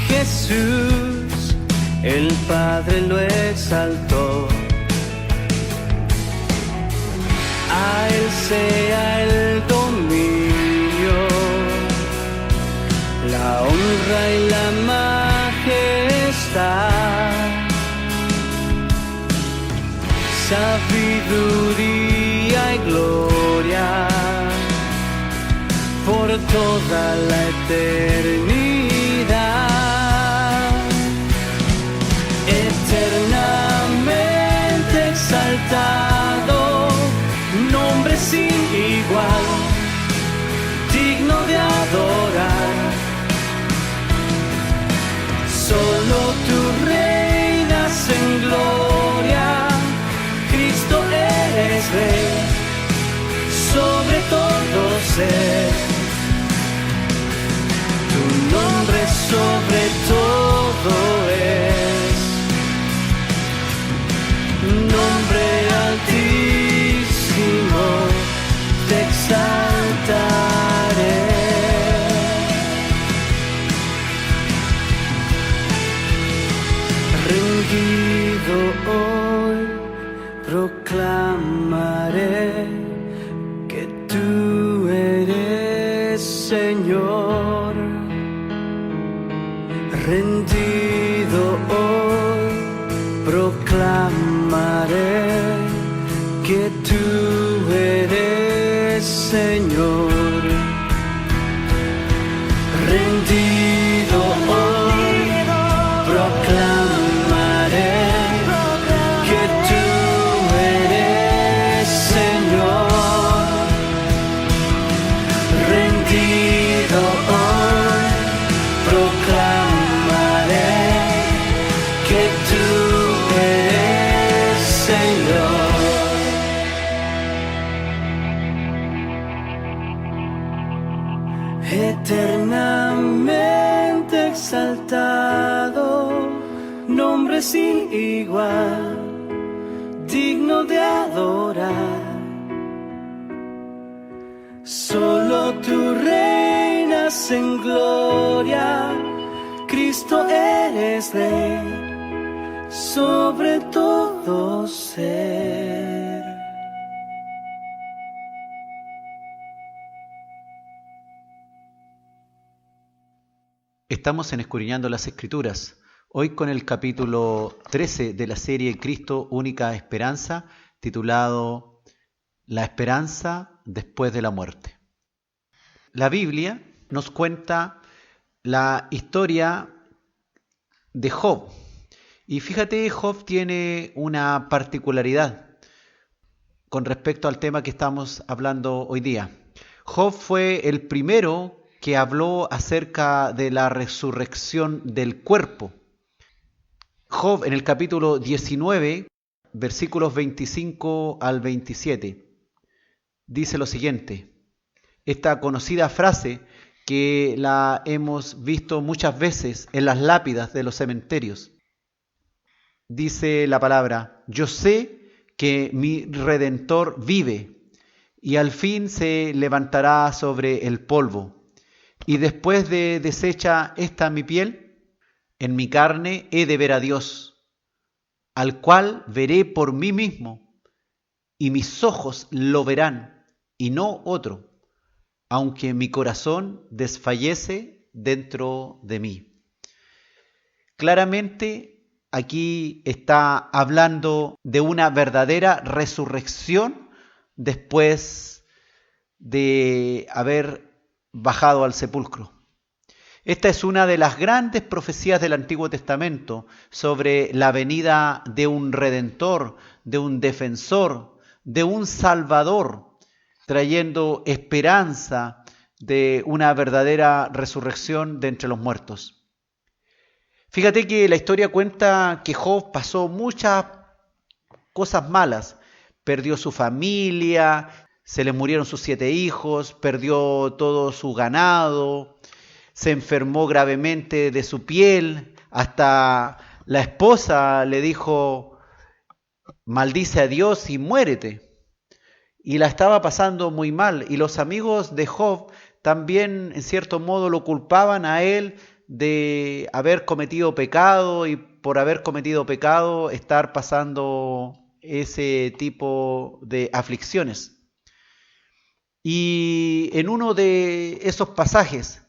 Jesús, el Padre lo exaltó. A Él sea el dominio, la honra y la majestad, sabiduría y gloria por toda la eternidad. Eternamente exaltado, nombre sin igual, digno de adorar. Solo tú reinas en gloria, Cristo eres Rey, sobre todo ser. Tu nombre sobre todo es, nombre altísimo, te exaltaré. Rendido hoy proclamaré que tú eres Señor. Rendido hoy proclamaré que tú eres Señor. Rendido hoy proclamaré que tú eres Señor. Rendido hoy proclamaré que tú eres Señor. Eternamente exaltado, nombre sin igual, digno de adorar. Solo tú reinas en gloria, Cristo eres Rey, sobre todo ser. Estamos en Escudriñando las Escrituras, hoy con el capítulo 13 de la serie Cristo, única esperanza, titulado La esperanza después de la muerte. La Biblia nos cuenta la historia de Job. Y fíjate, Job tiene una particularidad con respecto al tema que estamos hablando hoy día. Job fue el primero que habló acerca de la resurrección del cuerpo. Job, en el capítulo 19, versículos 25 al 27, dice lo siguiente. Esta conocida frase que la hemos visto muchas veces en las lápidas de los cementerios. Dice la palabra: yo sé que mi Redentor vive y al fin se levantará sobre el polvo. Y después de deshecha esta mi piel, en mi carne he de ver a Dios, al cual veré por mí mismo, y mis ojos lo verán, y no otro, aunque mi corazón desfallece dentro de mí. Claramente aquí está hablando de una verdadera resurrección después de haber bajado al sepulcro. Esta es una de las grandes profecías del Antiguo Testamento sobre la venida de un redentor, de un defensor, de un salvador, trayendo esperanza de una verdadera resurrección de entre los muertos. Fíjate que la historia cuenta que Job pasó muchas cosas malas. Perdió su familia, se le murieron sus 7 hijos, perdió todo su ganado, se enfermó gravemente de su piel, hasta la esposa le dijo, maldice a Dios y muérete. Y la estaba pasando muy mal, y los amigos de Job también en cierto modo lo culpaban a él de haber cometido pecado y por haber cometido pecado estar pasando ese tipo de aflicciones. Y en uno de esos pasajes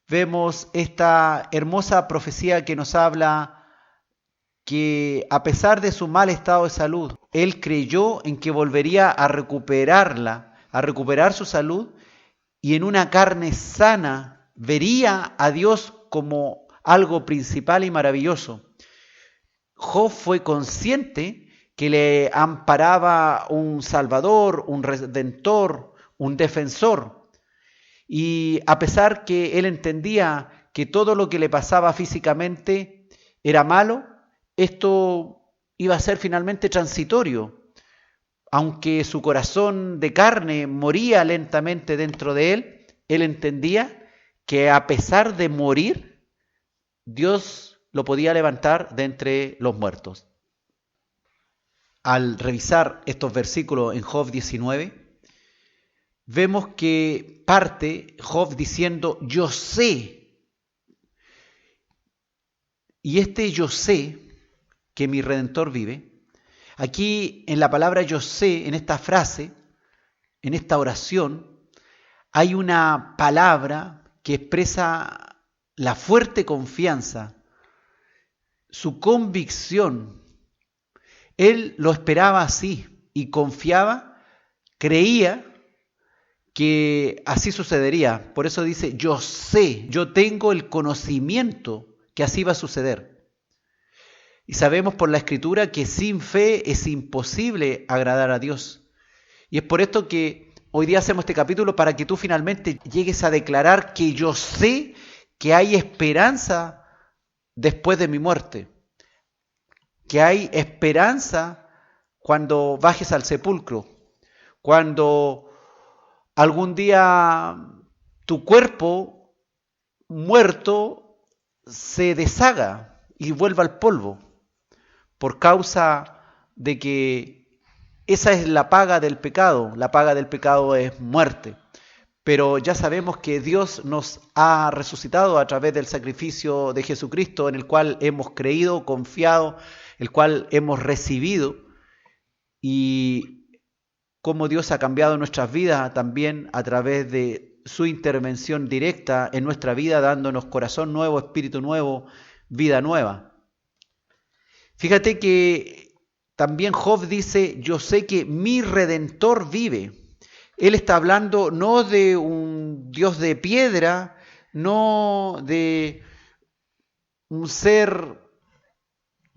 vemos esta hermosa profecía que nos habla que a pesar de su mal estado de salud, él creyó en que volvería a recuperar su salud, y en una carne sana vería a Dios como algo principal y maravilloso. Job fue consciente que le amparaba un Salvador, un Redentor, un Defensor. Y a pesar que él entendía que todo lo que le pasaba físicamente era malo, esto iba a ser finalmente transitorio. Aunque su corazón de carne moría lentamente dentro de él entendía que a pesar de morir, Dios lo podía levantar de entre los muertos. Al revisar estos versículos en Job 19, vemos que parte Job diciendo, yo sé. Y este yo sé que mi Redentor vive. Aquí en la palabra yo sé, en esta frase, en esta oración, hay una palabra que expresa la fuerte confianza, su convicción. Él lo esperaba así y confiaba, creía que así sucedería. Por eso dice, yo sé, yo tengo el conocimiento que así va a suceder. Y sabemos por la Escritura que sin fe es imposible agradar a Dios. Y es por esto que hoy día hacemos este capítulo para que tú finalmente llegues a declarar que yo sé que hay esperanza después de mi muerte. Que hay esperanza cuando bajes al sepulcro, cuando algún día tu cuerpo muerto se deshaga y vuelva al polvo, por causa de que esa es la paga del pecado. La paga del pecado es muerte. Pero ya sabemos que Dios nos ha resucitado a través del sacrificio de Jesucristo, en el cual hemos creído, confiado, el cual hemos recibido, y cómo Dios ha cambiado nuestras vidas también a través de su intervención directa en nuestra vida, dándonos corazón nuevo, espíritu nuevo, vida nueva. Fíjate que también Job dice, yo sé que mi Redentor vive. Él está hablando no de un Dios de piedra, no de un ser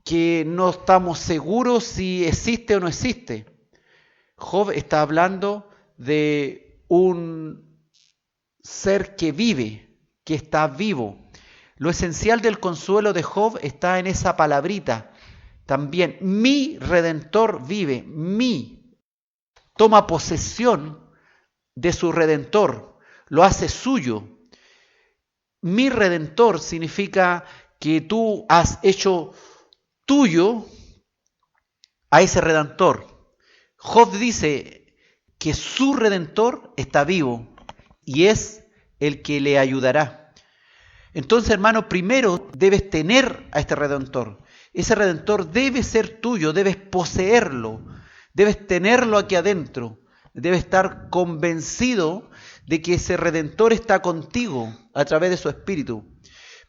que no estamos seguros si existe o no existe. Job está hablando de un ser que vive, que está vivo. Lo esencial del consuelo de Job está en esa palabrita. También, mi Redentor vive, toma posesión de su Redentor, lo hace suyo. Mi Redentor significa que tú has hecho tuyo a ese Redentor. Job dice que su Redentor está vivo y es el que le ayudará. Entonces, hermano, primero debes tener a este Redentor. Ese Redentor debe ser tuyo, debes poseerlo, debes tenerlo aquí adentro, debes estar convencido de que ese Redentor está contigo a través de su Espíritu.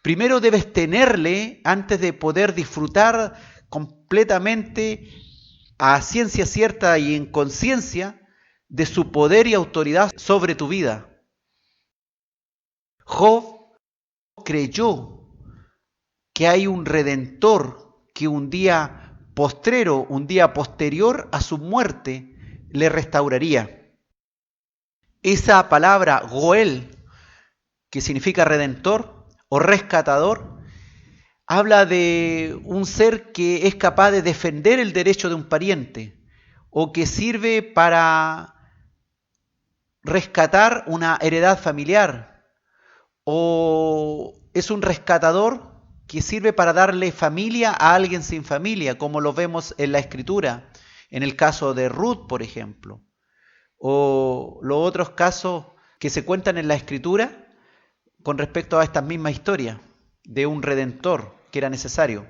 Primero debes tenerle antes de poder disfrutar completamente a ciencia cierta y en conciencia de su poder y autoridad sobre tu vida. Job creyó que hay un Redentor que un día postrero, un día posterior a su muerte, le restauraría. Esa palabra Goel, que significa redentor o rescatador, habla de un ser que es capaz de defender el derecho de un pariente o que sirve para rescatar una heredad familiar, o es un rescatador que sirve para darle familia a alguien sin familia, como lo vemos en la Escritura, en el caso de Ruth, por ejemplo, o los otros casos que se cuentan en la Escritura con respecto a esta misma historia de un redentor que era necesario.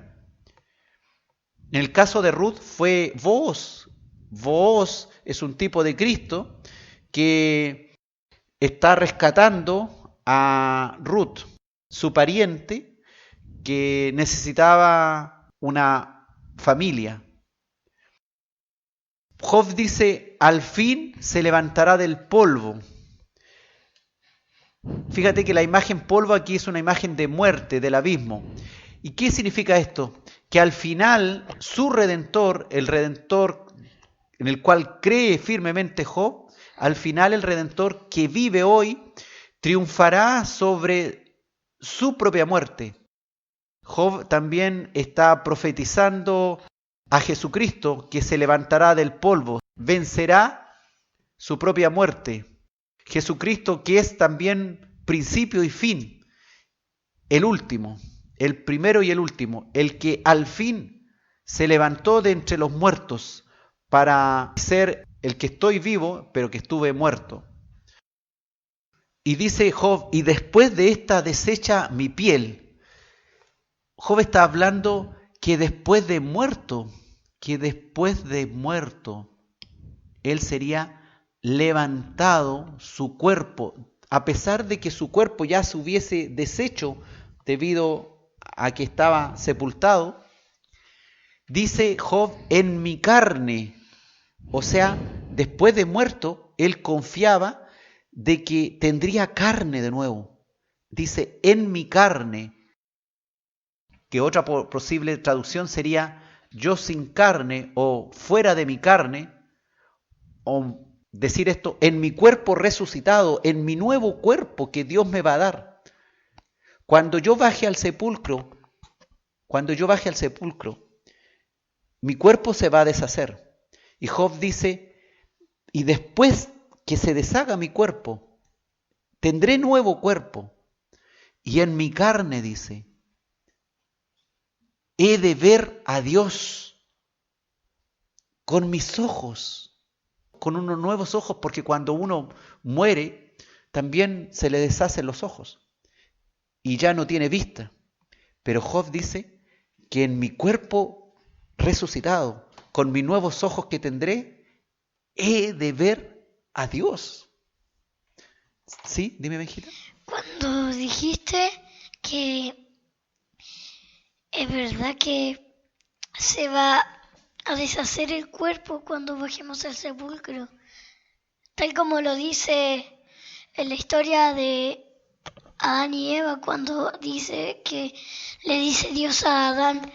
En el caso de Ruth fue Booz. Booz es un tipo de Cristo que está rescatando a Ruth, su pariente, que necesitaba una familia. Job dice, al fin se levantará del polvo. Fíjate que la imagen polvo aquí es una imagen de muerte, del abismo. ¿Y qué significa esto? Que al final su Redentor, el Redentor en el cual cree firmemente Job, al final el Redentor que vive hoy, triunfará sobre su propia muerte. Job también está profetizando a Jesucristo que se levantará del polvo, vencerá su propia muerte. Jesucristo que es también principio y fin, el último, el primero y el último, el que al fin se levantó de entre los muertos para ser el que estoy vivo, pero que estuve muerto. Y dice Job, y después de esta desecha mi piel. Job está hablando que después de muerto, él sería levantado su cuerpo, a pesar de que su cuerpo ya se hubiese deshecho debido a que estaba sepultado. Dice Job, en mi carne, o sea, después de muerto, él confiaba de que tendría carne de nuevo. Dice, en mi carne, que otra posible traducción sería yo sin carne o fuera de mi carne, o decir esto, en mi cuerpo resucitado, en mi nuevo cuerpo que Dios me va a dar. Cuando yo baje al sepulcro, mi cuerpo se va a deshacer. Y Job dice, y después que se deshaga mi cuerpo, tendré nuevo cuerpo. Y en mi carne, dice, he de ver a Dios con mis ojos, con unos nuevos ojos, porque cuando uno muere, también se le deshacen los ojos y ya no tiene vista. Pero Job dice que en mi cuerpo resucitado, con mis nuevos ojos que tendré, he de ver a Dios. ¿Sí? Dime, Benjita. Cuando dijiste que es verdad que se va a deshacer el cuerpo cuando bajemos al sepulcro, tal como lo dice en la historia de Adán y Eva, cuando dice que le dice Dios a Adán,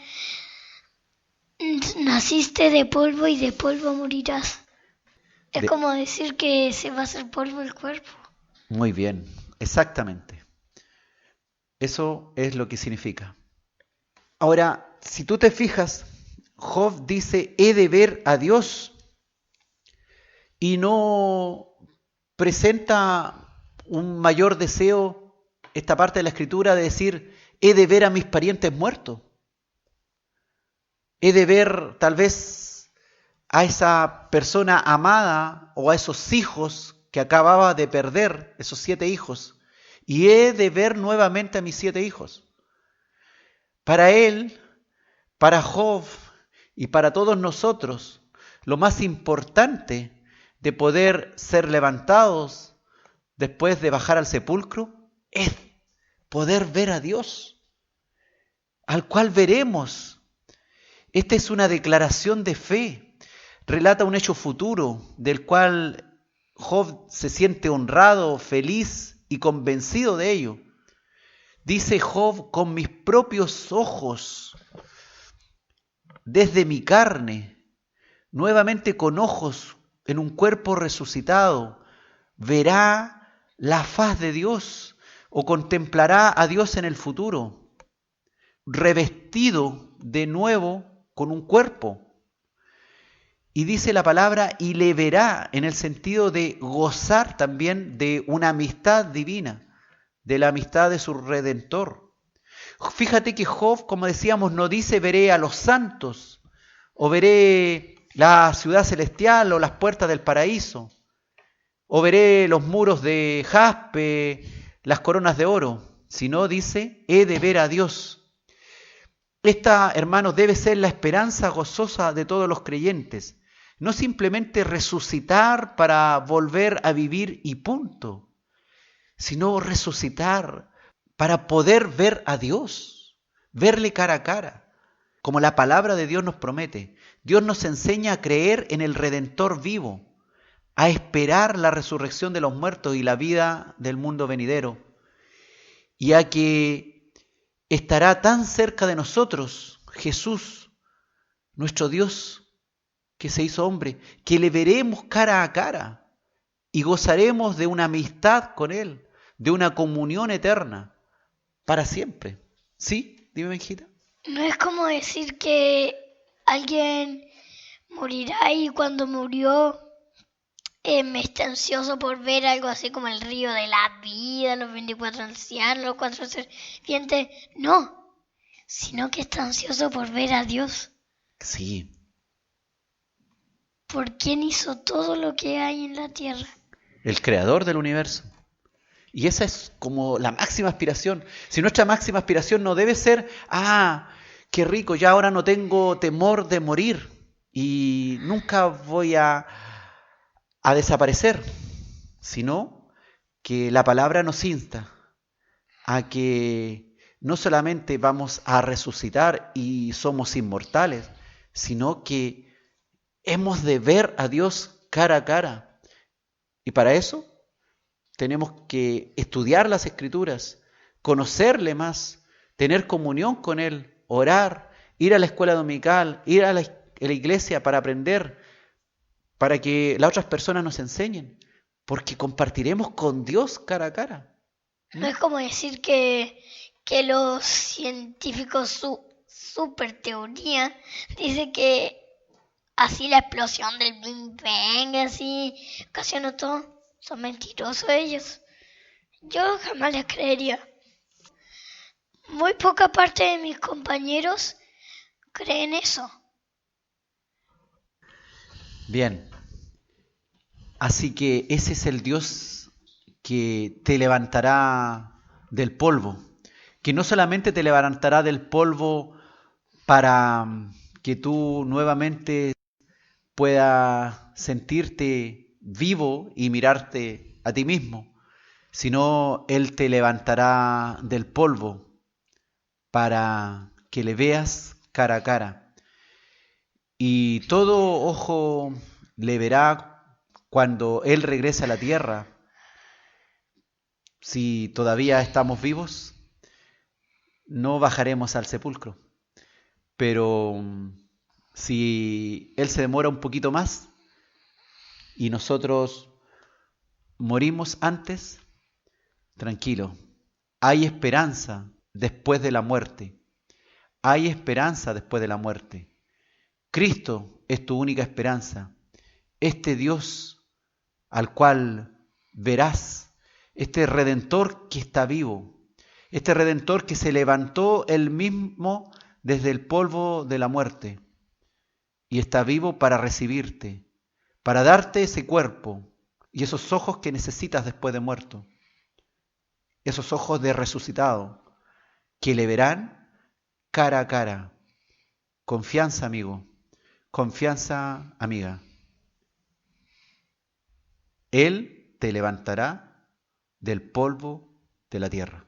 naciste de polvo y de polvo morirás. Es como decir que se va a hacer polvo el cuerpo. Muy bien, exactamente. Eso es lo que significa. Ahora, si tú te fijas, Job dice, he de ver a Dios, y no presenta un mayor deseo, esta parte de la Escritura, de decir, he de ver a mis parientes muertos. He de ver tal vez a esa persona amada o a esos hijos que acababa de perder, esos 7 hijos, y he de ver nuevamente a mis 7 hijos. Para él, para Job y para todos nosotros, lo más importante de poder ser levantados después de bajar al sepulcro es poder ver a Dios, al cual veremos. Esta es una declaración de fe, relata un hecho futuro del cual Job se siente honrado, feliz y convencido de ello. Dice Job: con mis propios ojos, desde mi carne, nuevamente con ojos en un cuerpo resucitado, verá la faz de Dios o contemplará a Dios en el futuro, revestido de nuevo con un cuerpo. Y dice la palabra, y le verá, en el sentido de gozar también de una amistad divina, de la amistad de su Redentor. Fíjate que Job, como decíamos, no dice veré a los santos, o veré la ciudad celestial o las puertas del paraíso, o veré los muros de jaspe, las coronas de oro, sino dice, he de ver a Dios. Esta, hermanos, debe ser la esperanza gozosa de todos los creyentes. No simplemente resucitar para volver a vivir y punto, sino resucitar para poder ver a Dios, verle cara a cara, como la palabra de Dios nos promete. Dios nos enseña a creer en el Redentor vivo, a esperar la resurrección de los muertos y la vida del mundo venidero, y a que estará tan cerca de nosotros Jesús, nuestro Dios, que se hizo hombre, que le veremos cara a cara y gozaremos de una amistad con Él, de una comunión eterna para siempre. ¿Sí? Dime, hijita. No es como decir que alguien morirá y cuando murió está ansioso por ver algo así como el río de la vida, los 24 ancianos, los 4 serpientes. No, sino que está ansioso por ver a Dios. Sí. ¿Por quién hizo todo lo que hay en la tierra? El creador del universo. Y esa es como la máxima aspiración. Si nuestra máxima aspiración no debe ser, qué rico, ya ahora no tengo temor de morir y nunca voy a desaparecer, sino que la palabra nos insta a que no solamente vamos a resucitar y somos inmortales, sino que hemos de ver a Dios cara a cara. Y para eso tenemos que estudiar las Escrituras, conocerle más, tener comunión con Él, orar, ir a la escuela dominical, ir a la iglesia para aprender, para que las otras personas nos enseñen, porque compartiremos con Dios cara a cara. No es como decir que los científicos, su super teoría, dice que así la explosión del Big Bang, así ocasionó todo. Son mentirosos ellos. Yo jamás les creería. Muy poca parte de mis compañeros creen eso. Bien. Así que ese es el Dios que te levantará del polvo. Que no solamente te levantará del polvo para que tú nuevamente puedas sentirte vivo y mirarte a ti mismo, sino Él te levantará del polvo para que le veas cara a cara. Y todo ojo le verá cuando Él regrese a la tierra. Si todavía estamos vivos, no bajaremos al sepulcro. Pero si Él se demora un poquito más y nosotros morimos antes, tranquilo, hay esperanza después de la muerte. Hay esperanza después de la muerte. Cristo es tu única esperanza. Este Dios al cual verás, este Redentor que está vivo, este Redentor que se levantó Él mismo desde el polvo de la muerte y está vivo para recibirte, para darte ese cuerpo y esos ojos que necesitas después de muerto, esos ojos de resucitado que le verán cara a cara. Confianza, amigo, confianza, amiga. Él te levantará del polvo de la tierra.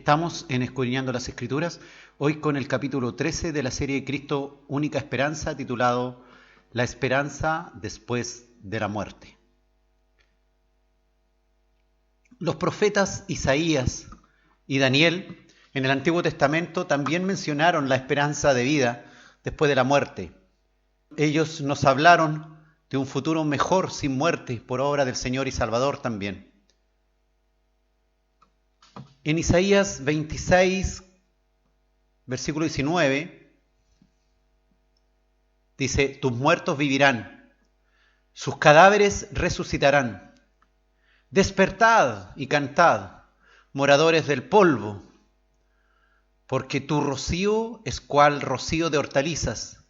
Estamos en Escudriñando las Escrituras, hoy con el capítulo 13 de la serie Cristo, Única Esperanza, titulado La Esperanza después de la Muerte. Los profetas Isaías y Daniel en el Antiguo Testamento también mencionaron la esperanza de vida después de la muerte. Ellos nos hablaron de un futuro mejor sin muerte por obra del Señor y Salvador también. En Isaías 26, versículo 19, dice: tus muertos vivirán, sus cadáveres resucitarán. Despertad y cantad, moradores del polvo, porque tu rocío es cual rocío de hortalizas,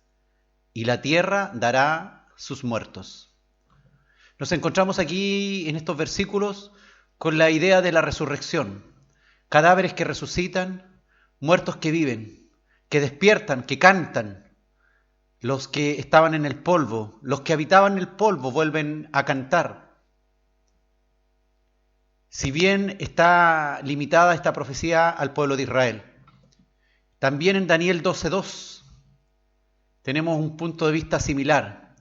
y la tierra dará sus muertos. Nos encontramos aquí en estos versículos con la idea de la resurrección. Cadáveres que resucitan, muertos que viven, que despiertan, que cantan. Los que estaban en el polvo, los que habitaban en el polvo vuelven a cantar. Si bien está limitada esta profecía al pueblo de Israel, también en Daniel 12:2 tenemos un punto de vista similar,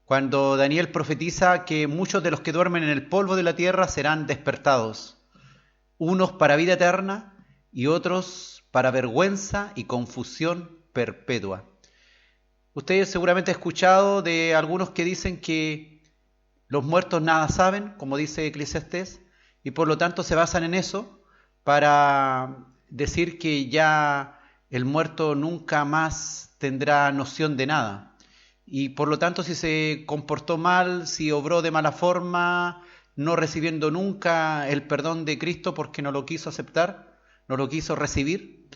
cuando Daniel profetiza que muchos de los que duermen en el polvo de la tierra serán despertados, unos para vida eterna y otros para vergüenza y confusión perpetua. Ustedes seguramente han escuchado de algunos que dicen que los muertos nada saben, como dice Eclesiastés, y por lo tanto se basan en eso para decir que ya el muerto nunca más tendrá noción de nada. Y por lo tanto, si se comportó mal, si obró de mala forma, no recibiendo nunca el perdón de Cristo porque no lo quiso aceptar, no lo quiso recibir,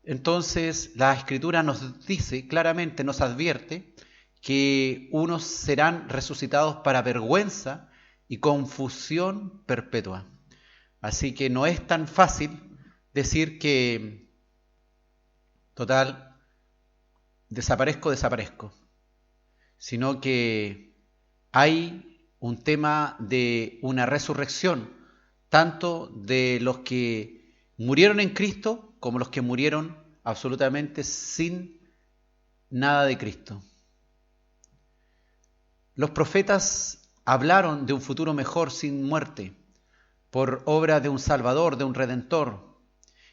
entonces la Escritura nos dice claramente, nos advierte que unos serán resucitados para vergüenza y confusión perpetua. Así que no es tan fácil decir que, total, desaparezco, sino que hay un tema de una resurrección, tanto de los que murieron en Cristo como los que murieron absolutamente sin nada de Cristo. Los profetas hablaron de un futuro mejor sin muerte, por obra de un Salvador, de un Redentor.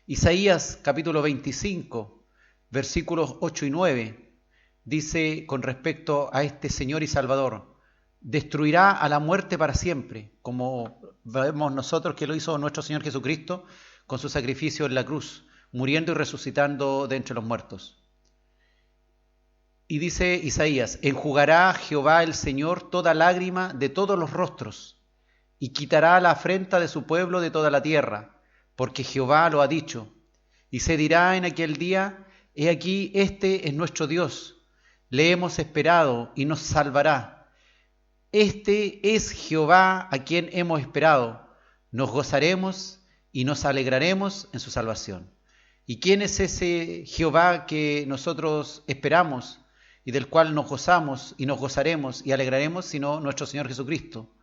Isaías capítulo 25, versículos 8 y 9, dice con respecto a este Señor y Salvador: destruirá a la muerte para siempre, como vemos nosotros que lo hizo nuestro Señor Jesucristo con su sacrificio en la cruz, muriendo y resucitando de entre los muertos. Y dice Isaías: enjugará Jehová el Señor toda lágrima de todos los rostros, y quitará la afrenta de su pueblo de toda la tierra, porque Jehová lo ha dicho. Y se dirá en aquel día: he aquí, este es nuestro Dios, le hemos esperado y nos salvará. Este es Jehová a quien hemos esperado, nos gozaremos y nos alegraremos en su salvación. ¿Y quién es ese Jehová que nosotros esperamos y del cual nos gozamos y nos gozaremos y alegraremos, sino nuestro Señor Jesucristo?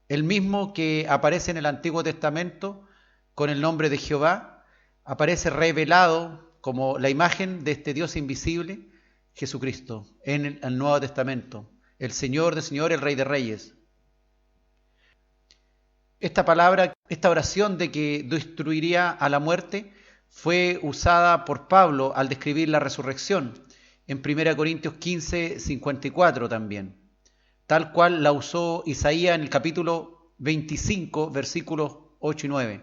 El mismo que aparece en el Antiguo Testamento con el nombre de Jehová, aparece revelado como la imagen de este Dios invisible, Jesucristo, en el Nuevo Testamento, el Señor de señores, el Rey de reyes. Esta palabra, esta oración de que destruiría a la muerte, fue usada por Pablo al describir la resurrección, en 1 Corintios 15, 54 también, tal cual la usó Isaías en el capítulo 25, versículos 8 y 9.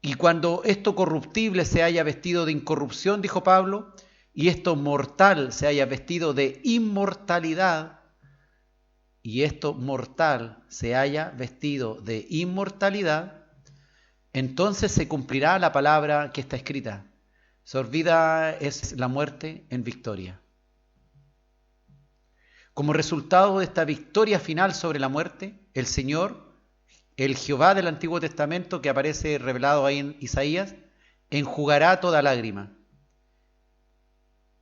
Y cuando esto corruptible se haya vestido de incorrupción, dijo Pablo, y esto mortal se haya vestido de inmortalidad, y esto mortal se haya vestido de inmortalidad, entonces se cumplirá la palabra que está escrita: sorbida es la muerte en victoria. Como resultado de esta victoria final sobre la muerte, el Señor, el Jehová del Antiguo Testamento, que aparece revelado ahí en Isaías, enjugará toda lágrima.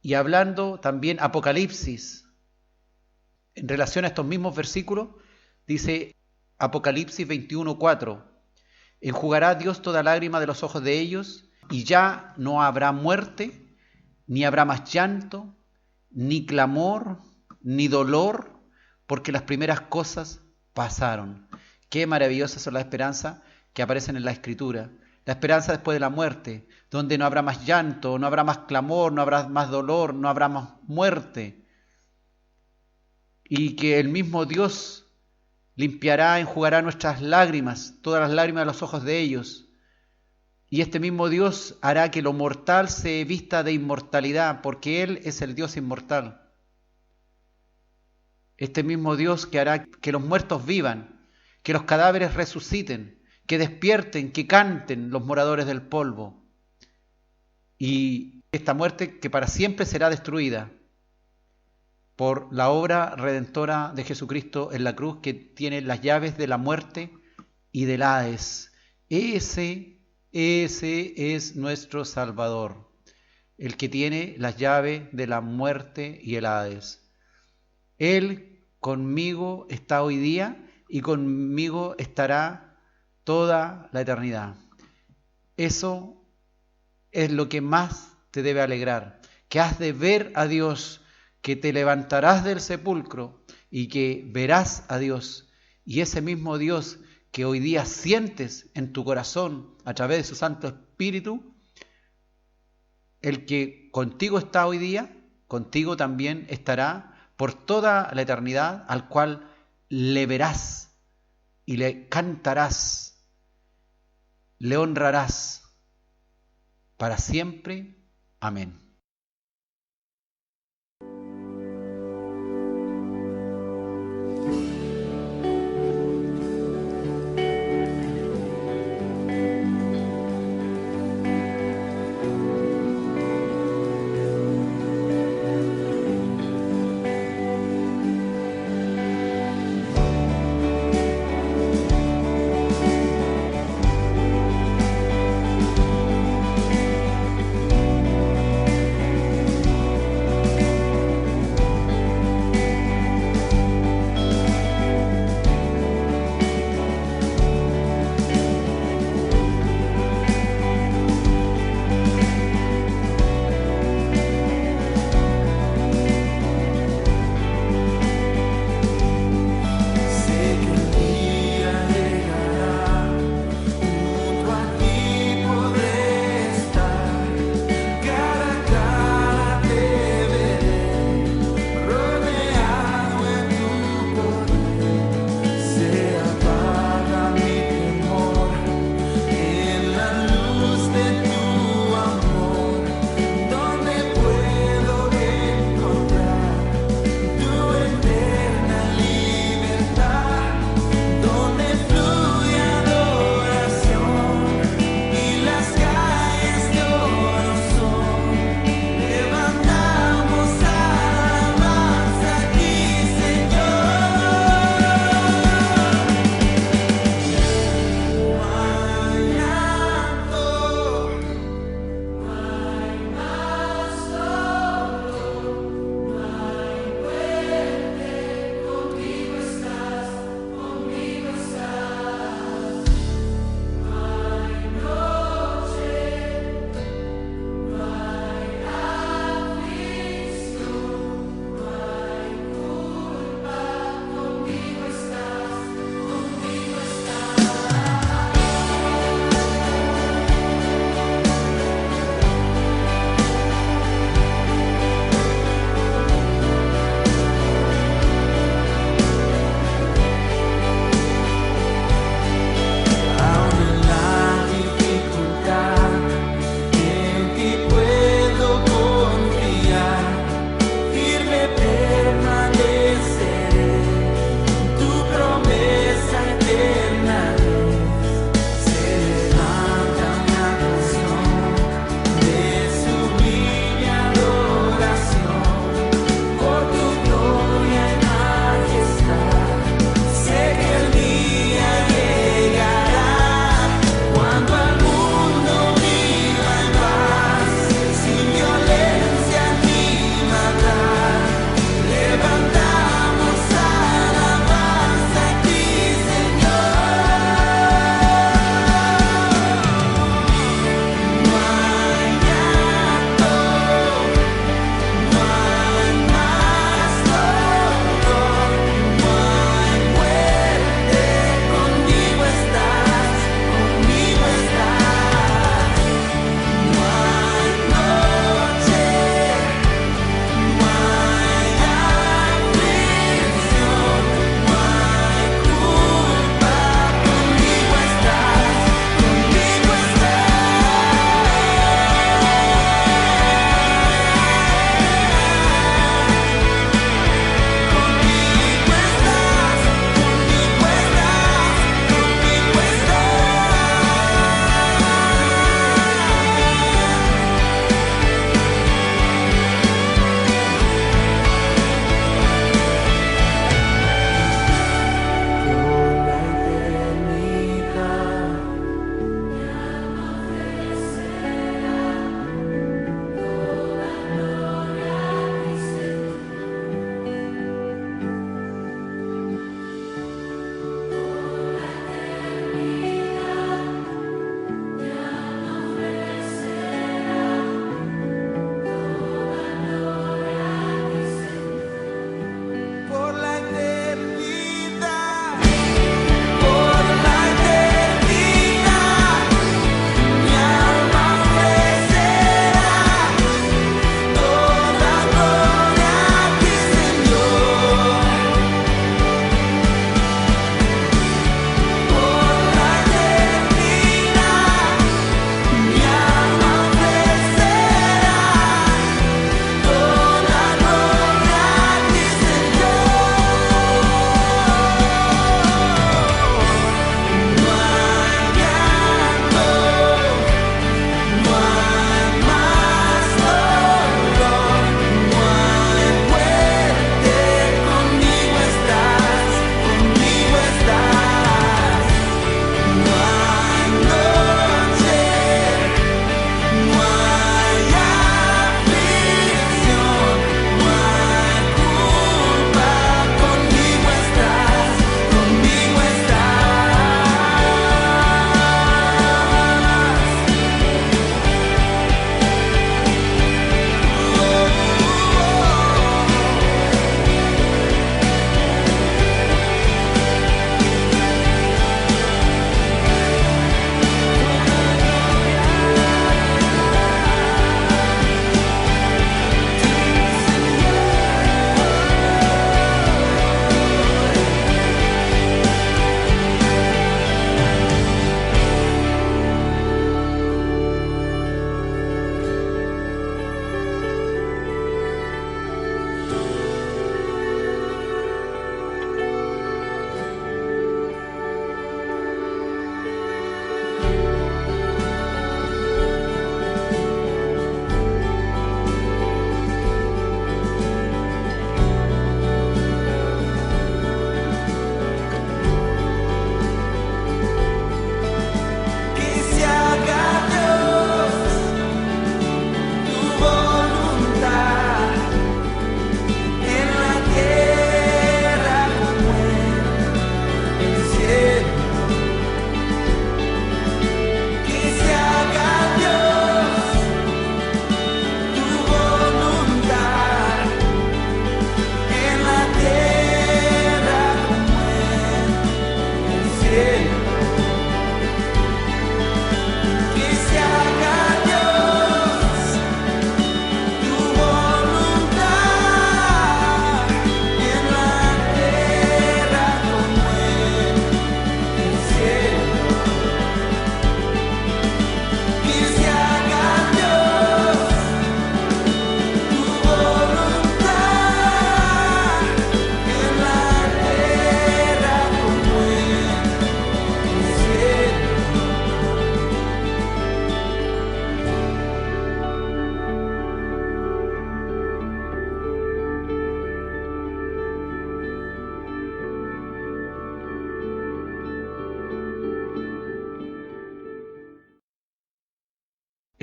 Y hablando también Apocalipsis, en relación a estos mismos versículos, dice Apocalipsis 21:4, enjugará Dios toda lágrima de los ojos de ellos, y ya no habrá muerte, ni habrá más llanto, ni clamor, ni dolor, porque las primeras cosas pasaron. Qué maravillosas son las esperanzas que aparecen en la Escritura. La esperanza después de la muerte, donde no habrá más llanto, no habrá más clamor, no habrá más dolor, no habrá más muerte. Y que el mismo Dios limpiará, enjugará nuestras lágrimas, todas las lágrimas de los ojos de ellos. Y este mismo Dios hará que lo mortal se vista de inmortalidad, porque Él es el Dios inmortal. Este mismo Dios que hará que los muertos vivan, que los cadáveres resuciten, que despierten, que canten los moradores del polvo. Y esta muerte que para siempre será destruida por la obra redentora de Jesucristo en la cruz, que tiene las llaves de la muerte y del Hades. Ese es nuestro Salvador, el que tiene las llaves de la muerte y el Hades. Él conmigo está hoy día y conmigo estará toda la eternidad. Eso es lo que más te debe alegrar, que has de ver a Dios, que te levantarás del sepulcro y que verás a Dios. Y ese mismo Dios que hoy día sientes en tu corazón a través de su Santo Espíritu, el que contigo está hoy día, contigo también estará por toda la eternidad, al cual le verás y le cantarás, le honrarás para siempre. Amén.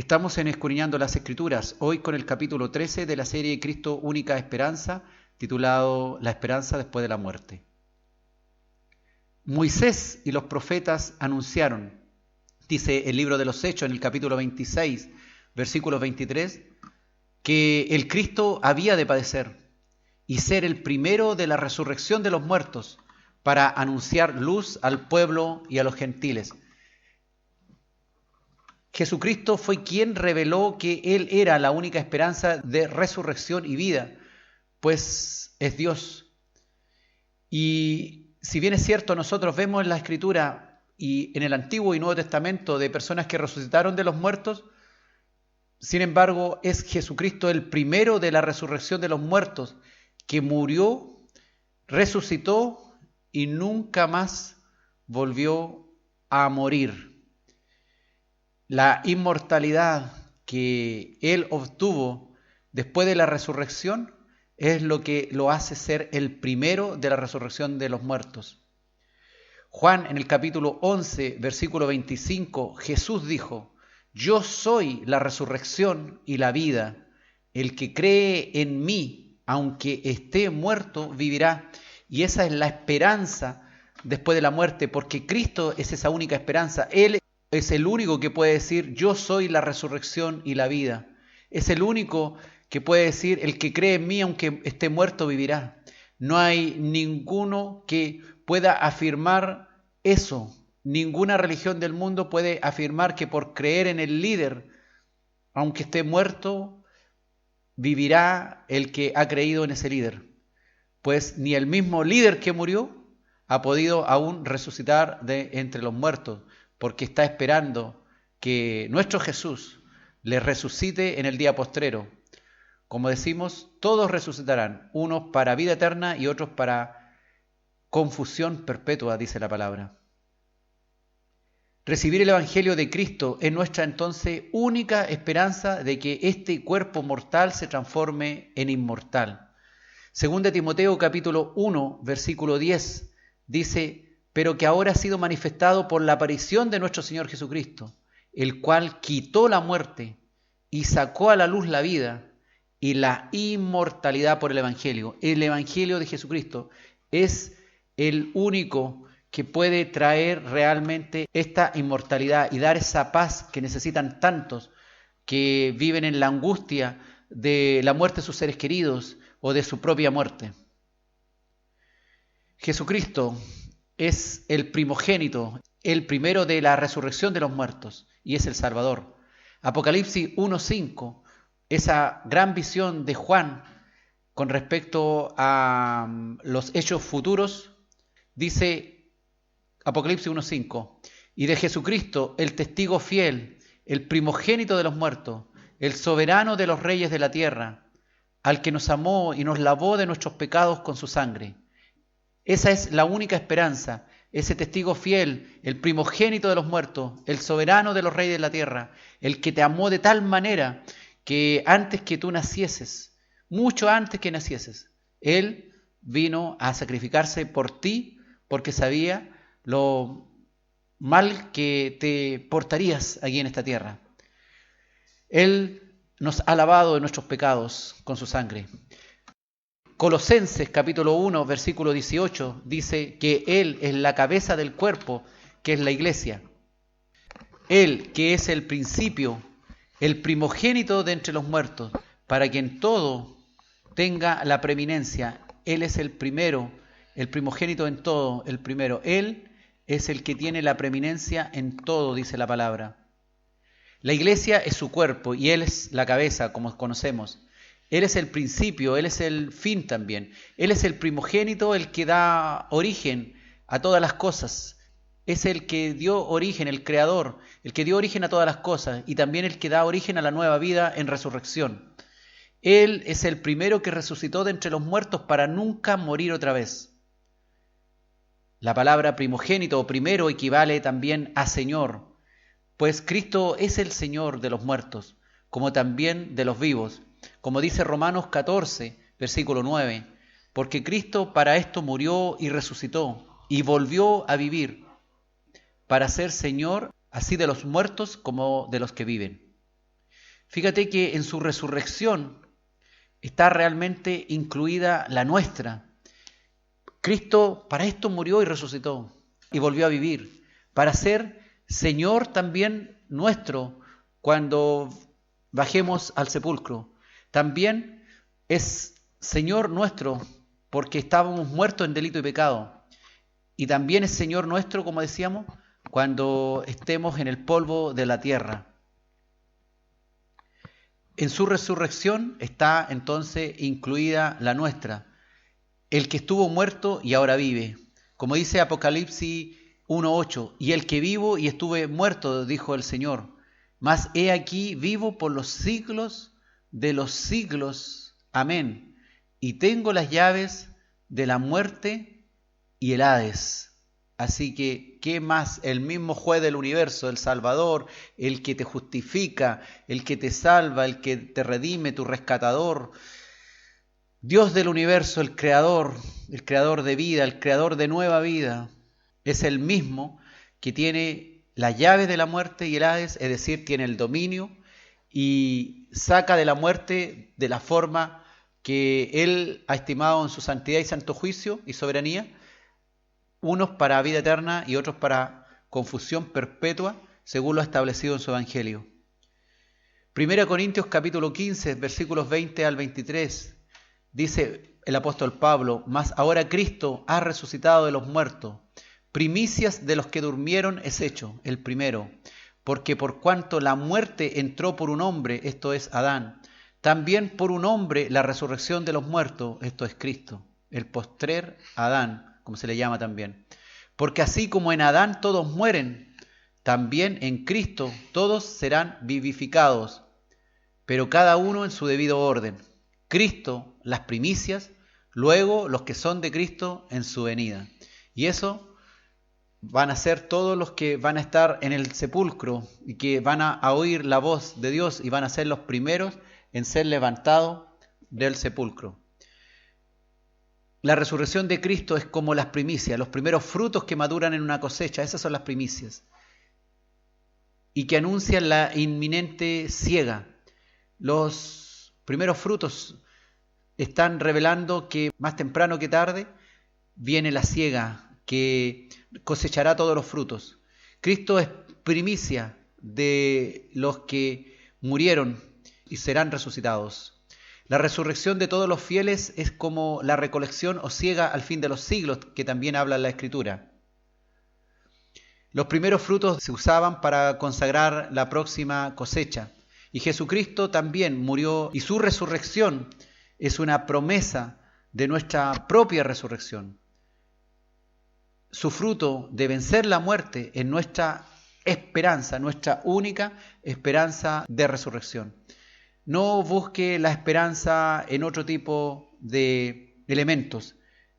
Estamos en Escudriñando las Escrituras, hoy con el capítulo 13 de la serie Cristo Única Esperanza, titulado La Esperanza después de la muerte. Moisés y los profetas anunciaron, dice el libro de los Hechos en el capítulo 26, versículo 23, que el Cristo había de padecer y ser el primero de la resurrección de los muertos para anunciar luz al pueblo y a los gentiles. Jesucristo fue quien reveló que Él era la única esperanza de resurrección y vida, pues es Dios. Y si bien es cierto, nosotros vemos en la Escritura y en el Antiguo y Nuevo Testamento de personas que resucitaron de los muertos, sin embargo, es Jesucristo el primero de la resurrección de los muertos, que murió, resucitó y nunca más volvió a morir. La inmortalidad que Él obtuvo después de la resurrección es lo que lo hace ser el primero de la resurrección de los muertos. Juan, en el capítulo 11, versículo 25, Jesús dijo: yo soy la resurrección y la vida. El que cree en mí, aunque esté muerto, vivirá. Y esa es la esperanza después de la muerte, porque Cristo es esa única esperanza. Él es el único que puede decir: yo soy la resurrección y la vida. Es el único que puede decir: el que cree en mí, aunque esté muerto, vivirá. No hay ninguno que pueda afirmar eso. Ninguna religión del mundo puede afirmar que por creer en el líder, aunque esté muerto, vivirá el que ha creído en ese líder. Pues ni el mismo líder que murió ha podido aún resucitar de entre los muertos, porque está esperando que nuestro Jesús le resucite en el día postrero. Como decimos, todos resucitarán, unos para vida eterna y otros para confusión perpetua, dice la palabra. Recibir el Evangelio de Cristo es nuestra entonces única esperanza de que este cuerpo mortal se transforme en inmortal. Según de Timoteo capítulo 1, versículo 10, dice: pero que ahora ha sido manifestado por la aparición de nuestro Señor Jesucristo, el cual quitó la muerte y sacó a la luz la vida y la inmortalidad por el Evangelio. El Evangelio de Jesucristo es el único que puede traer realmente esta inmortalidad y dar esa paz que necesitan tantos que viven en la angustia de la muerte de sus seres queridos o de su propia muerte. Jesucristo es el primogénito, el primero de la resurrección de los muertos, y es el Salvador. Apocalipsis 1:5, esa gran visión de Juan con respecto a los hechos futuros, dice Apocalipsis 1:5, y de Jesucristo, el testigo fiel, el primogénito de los muertos, el soberano de los reyes de la tierra, al que nos amó y nos lavó de nuestros pecados con su sangre. Esa es la única esperanza, ese testigo fiel, el primogénito de los muertos, el soberano de los reyes de la tierra, el que te amó de tal manera que antes que tú nacieses, mucho antes que nacieses, Él vino a sacrificarse por ti porque sabía lo mal que te portarías aquí en esta tierra. Él nos ha lavado de nuestros pecados con su sangre. Colosenses capítulo 1, versículo 18 dice que Él es la cabeza del cuerpo, que es la iglesia. Él, que es el principio, el primogénito de entre los muertos, para que en todo tenga la preeminencia. Él es el primero, el primogénito en todo, el primero. Él es el que tiene la preeminencia en todo, dice la palabra. La iglesia es su cuerpo y Él es la cabeza, como conocemos. Él es el principio, Él es el fin también. Él es el primogénito, el que da origen a todas las cosas. Es el que dio origen, el creador, el que dio origen a todas las cosas y también el que da origen a la nueva vida en resurrección. Él es el primero que resucitó de entre los muertos para nunca morir otra vez. La palabra primogénito o primero equivale también a Señor, pues Cristo es el Señor de los muertos, como también de los vivos, como dice Romanos 14, versículo 9, porque Cristo para esto murió y resucitó y volvió a vivir, para ser Señor así de los muertos como de los que viven. Fíjate que en su resurrección está realmente incluida la nuestra. Cristo para esto murió y resucitó y volvió a vivir, para ser Señor también nuestro cuando bajemos al sepulcro. También es Señor nuestro porque estábamos muertos en delito y pecado. Y también es Señor nuestro, como decíamos, cuando estemos en el polvo de la tierra. En su resurrección está entonces incluida la nuestra, el que estuvo muerto y ahora vive. Como dice Apocalipsis 1:8, y el que vivo y estuve muerto, dijo el Señor, mas he aquí vivo por los siglos de los siglos. Amén. Y tengo las llaves de la muerte y el Hades. Así que, ¿qué más? El mismo juez del universo, el Salvador, el que te justifica, el que te salva, el que te redime, tu rescatador, Dios del universo, el creador de vida, el creador de nueva vida, es el mismo que tiene las llaves de la muerte y el Hades, es decir, tiene el dominio y saca de la muerte de la forma que Él ha estimado en su santidad y santo juicio y soberanía, unos para vida eterna y otros para confusión perpetua, según lo ha establecido en su Evangelio. 1 Corintios capítulo 15, versículos 20 al 23, dice el apóstol Pablo, mas ahora Cristo ha resucitado de los muertos, primicias de los que durmieron es hecho, el primero, porque por cuanto la muerte entró por un hombre, esto es Adán, también por un hombre la resurrección de los muertos, esto es Cristo, el postrer Adán, como se le llama también. Porque así como en Adán todos mueren, también en Cristo todos serán vivificados, pero cada uno en su debido orden. Cristo, las primicias, luego los que son de Cristo en su venida. Y eso van a ser todos los que van a estar en el sepulcro y que van a oír la voz de Dios y van a ser los primeros en ser levantados del sepulcro. La resurrección de Cristo es como las primicias, los primeros frutos que maduran en una cosecha, esas son las primicias. Y que anuncian la inminente siega. Los primeros frutos están revelando que más temprano que tarde viene la siega que cosechará todos los frutos. Cristo es primicia de los que murieron y serán resucitados. La resurrección de todos los fieles es como la recolección o siega al fin de los siglos, que también habla la Escritura. Los primeros frutos se usaban para consagrar la próxima cosecha. Y Jesucristo también murió y su resurrección es una promesa de nuestra propia resurrección. Su fruto de vencer la muerte es nuestra esperanza, nuestra única esperanza de resurrección. No busque la esperanza en otro tipo de elementos,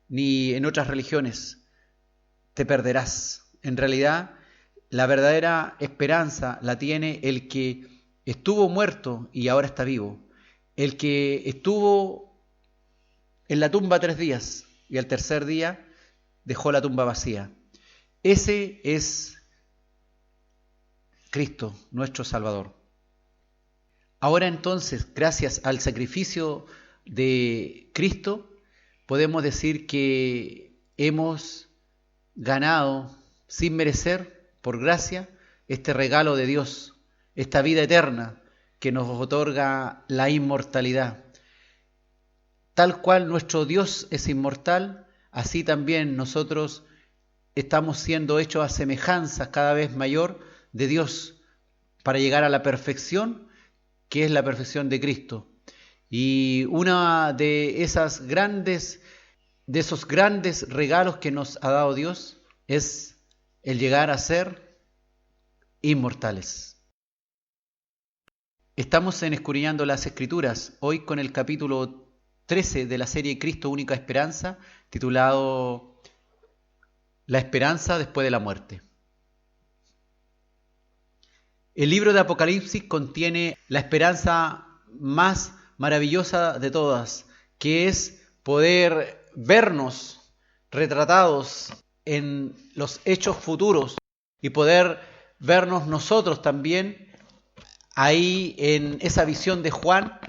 ni en otras religiones. Te perderás. En realidad, la verdadera esperanza la tiene el que estuvo muerto y ahora está vivo. El que estuvo en la tumba 3 días y al tercer día dejó la tumba vacía. Ese es Cristo, nuestro Salvador. Ahora entonces, gracias al sacrificio de Cristo, podemos decir que hemos ganado, sin merecer, por gracia, este regalo de Dios, esta vida eterna que nos otorga la inmortalidad. Tal cual nuestro Dios es inmortal, así también nosotros estamos siendo hechos a semejanza cada vez mayor de Dios para llegar a la perfección, que es la perfección de Cristo. Y una de esos grandes regalos que nos ha dado Dios es el llegar a ser inmortales. Estamos en Escudriñando las Escrituras, hoy con el capítulo 13 de la serie Cristo, única esperanza, titulado La esperanza después de la muerte. El libro de Apocalipsis contiene la esperanza más maravillosa de todas, que es poder vernos retratados en los hechos futuros y poder vernos nosotros también ahí en esa visión de Juan,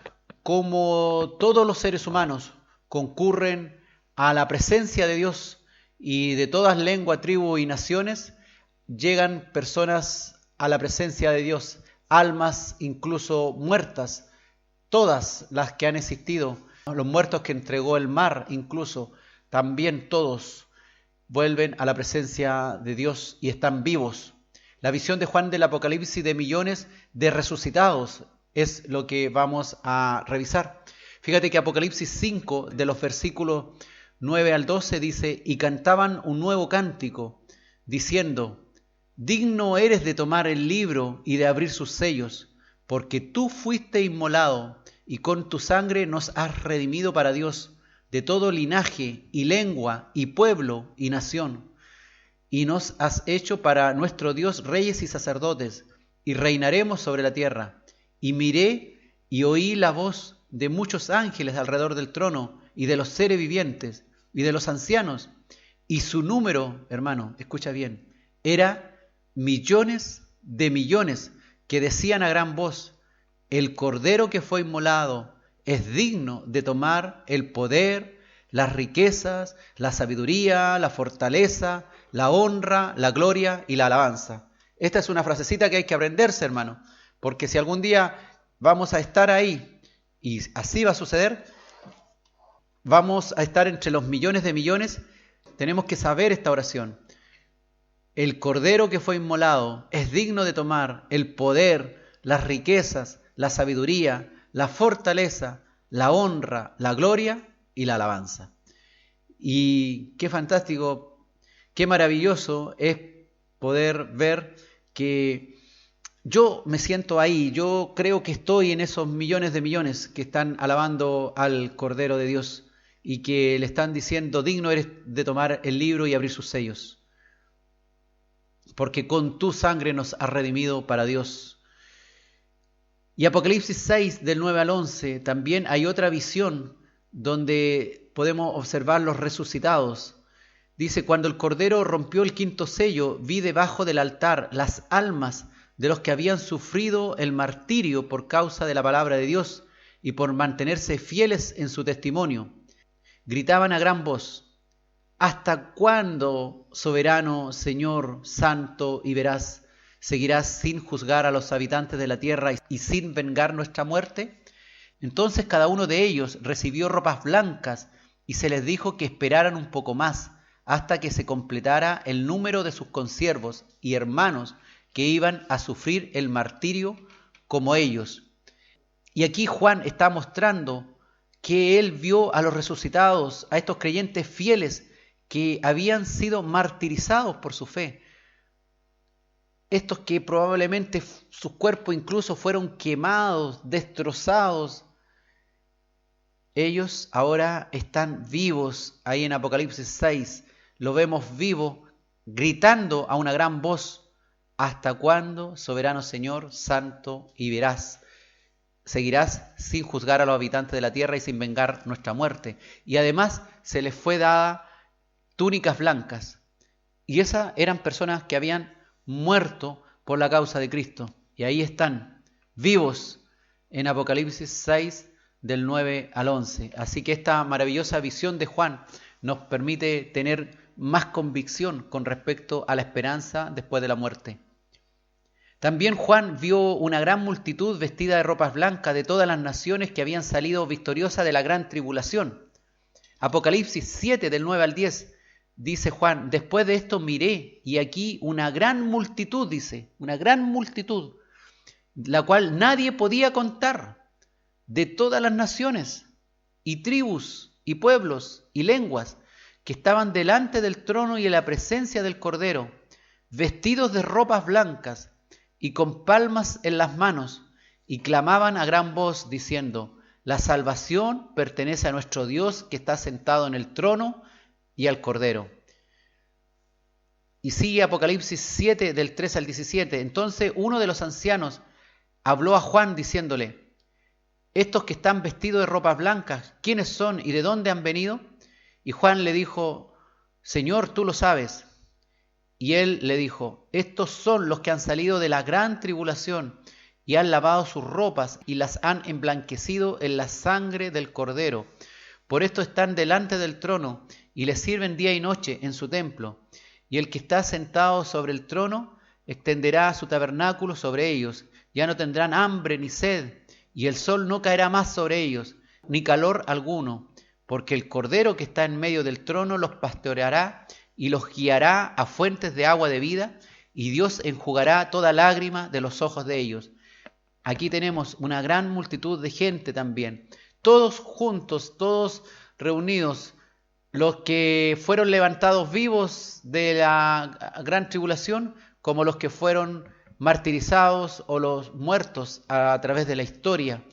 cómo todos los seres humanos concurren a la presencia de Dios y de todas lenguas, tribus y naciones, llegan personas a la presencia de Dios, almas incluso muertas, todas las que han existido, los muertos que entregó el mar incluso, también todos vuelven a la presencia de Dios y están vivos. La visión de Juan del Apocalipsis de millones de resucitados es lo que vamos a revisar. Fíjate que Apocalipsis 5, de los versículos 9 al 12, dice: y cantaban un nuevo cántico, diciendo: digno eres de tomar el libro y de abrir sus sellos, porque tú fuiste inmolado, y con tu sangre nos has redimido para Dios, de todo linaje y lengua y pueblo y nación. Y nos has hecho para nuestro Dios reyes y sacerdotes, y reinaremos sobre la tierra. Y miré y oí la voz de muchos ángeles alrededor del trono, y de los seres vivientes, y de los ancianos. Y su número, hermano, escucha bien, era millones de millones, que decían a gran voz: el Cordero que fue inmolado es digno de tomar el poder, las riquezas, la sabiduría, la fortaleza, la honra, la gloria y la alabanza. Esta es una frasecita que hay que aprenderse, hermano, porque si algún día vamos a estar ahí, y así va a suceder, vamos a estar entre los millones de millones, tenemos que saber esta oración. El Cordero que fue inmolado es digno de tomar el poder, las riquezas, la sabiduría, la fortaleza, la honra, la gloria y la alabanza. Y qué fantástico, qué maravilloso es poder ver que yo me siento ahí, yo creo que estoy en esos millones de millones que están alabando al Cordero de Dios y que le están diciendo: digno eres de tomar el libro y abrir sus sellos, porque con tu sangre nos has redimido para Dios. Y Apocalipsis 6, del 9 al 11, también hay otra visión donde podemos observar los resucitados. Dice: cuando el Cordero rompió el quinto sello, vi debajo del altar las almas de los que habían sufrido el martirio por causa de la palabra de Dios y por mantenerse fieles en su testimonio. Gritaban a gran voz: ¿hasta cuándo, soberano, Señor, santo y veraz, seguirás sin juzgar a los habitantes de la tierra y sin vengar nuestra muerte? Entonces cada uno de ellos recibió ropas blancas y se les dijo que esperaran un poco más, hasta que se completara el número de sus consiervos y hermanos que iban a sufrir el martirio como ellos. Y aquí Juan está mostrando que él vio a los resucitados, a estos creyentes fieles que habían sido martirizados por su fe. Estos que probablemente sus cuerpos incluso fueron quemados, destrozados. Ellos ahora están vivos. Ahí en Apocalipsis 6 lo vemos vivo, gritando a una gran voz: ¿hasta cuándo, soberano Señor, santo y veraz, seguirás sin juzgar a los habitantes de la tierra y sin vengar nuestra muerte? Y además se les fue dada túnicas blancas. Y esas eran personas que habían muerto por la causa de Cristo. Y ahí están, vivos, en Apocalipsis 6, del 9 al 11. Así que esta maravillosa visión de Juan nos permite tener más convicción con respecto a la esperanza después de la muerte. También Juan vio una gran multitud vestida de ropas blancas de todas las naciones que habían salido victoriosas de la gran tribulación. Apocalipsis 7, del 9 al 10, dice Juan: después de esto miré, y aquí una gran multitud, dice, una gran multitud, la cual nadie podía contar, de todas las naciones, y tribus, y pueblos, y lenguas, que estaban delante del trono y en la presencia del Cordero, vestidos de ropas blancas, y con palmas en las manos, y clamaban a gran voz, diciendo: la salvación pertenece a nuestro Dios que está sentado en el trono y al Cordero. Y sigue Apocalipsis 7, del 3 al 17. Entonces uno de los ancianos habló a Juan diciéndole: estos que están vestidos de ropas blancas, ¿quiénes son y de dónde han venido? Y Juan le dijo: Señor, tú lo sabes. Y él le dijo: estos son los que han salido de la gran tribulación y han lavado sus ropas y las han emblanquecido en la sangre del Cordero. Por esto están delante del trono y le sirven día y noche en su templo. Y el que está sentado sobre el trono extenderá su tabernáculo sobre ellos. Ya no tendrán hambre ni sed, y el sol no caerá más sobre ellos, ni calor alguno, porque el Cordero que está en medio del trono los pastoreará y los guiará a fuentes de agua de vida, y Dios enjugará toda lágrima de los ojos de ellos. Aquí tenemos una gran multitud de gente también, todos juntos, todos reunidos, los que fueron levantados vivos de la gran tribulación, como los que fueron martirizados o los muertos a través de la historia.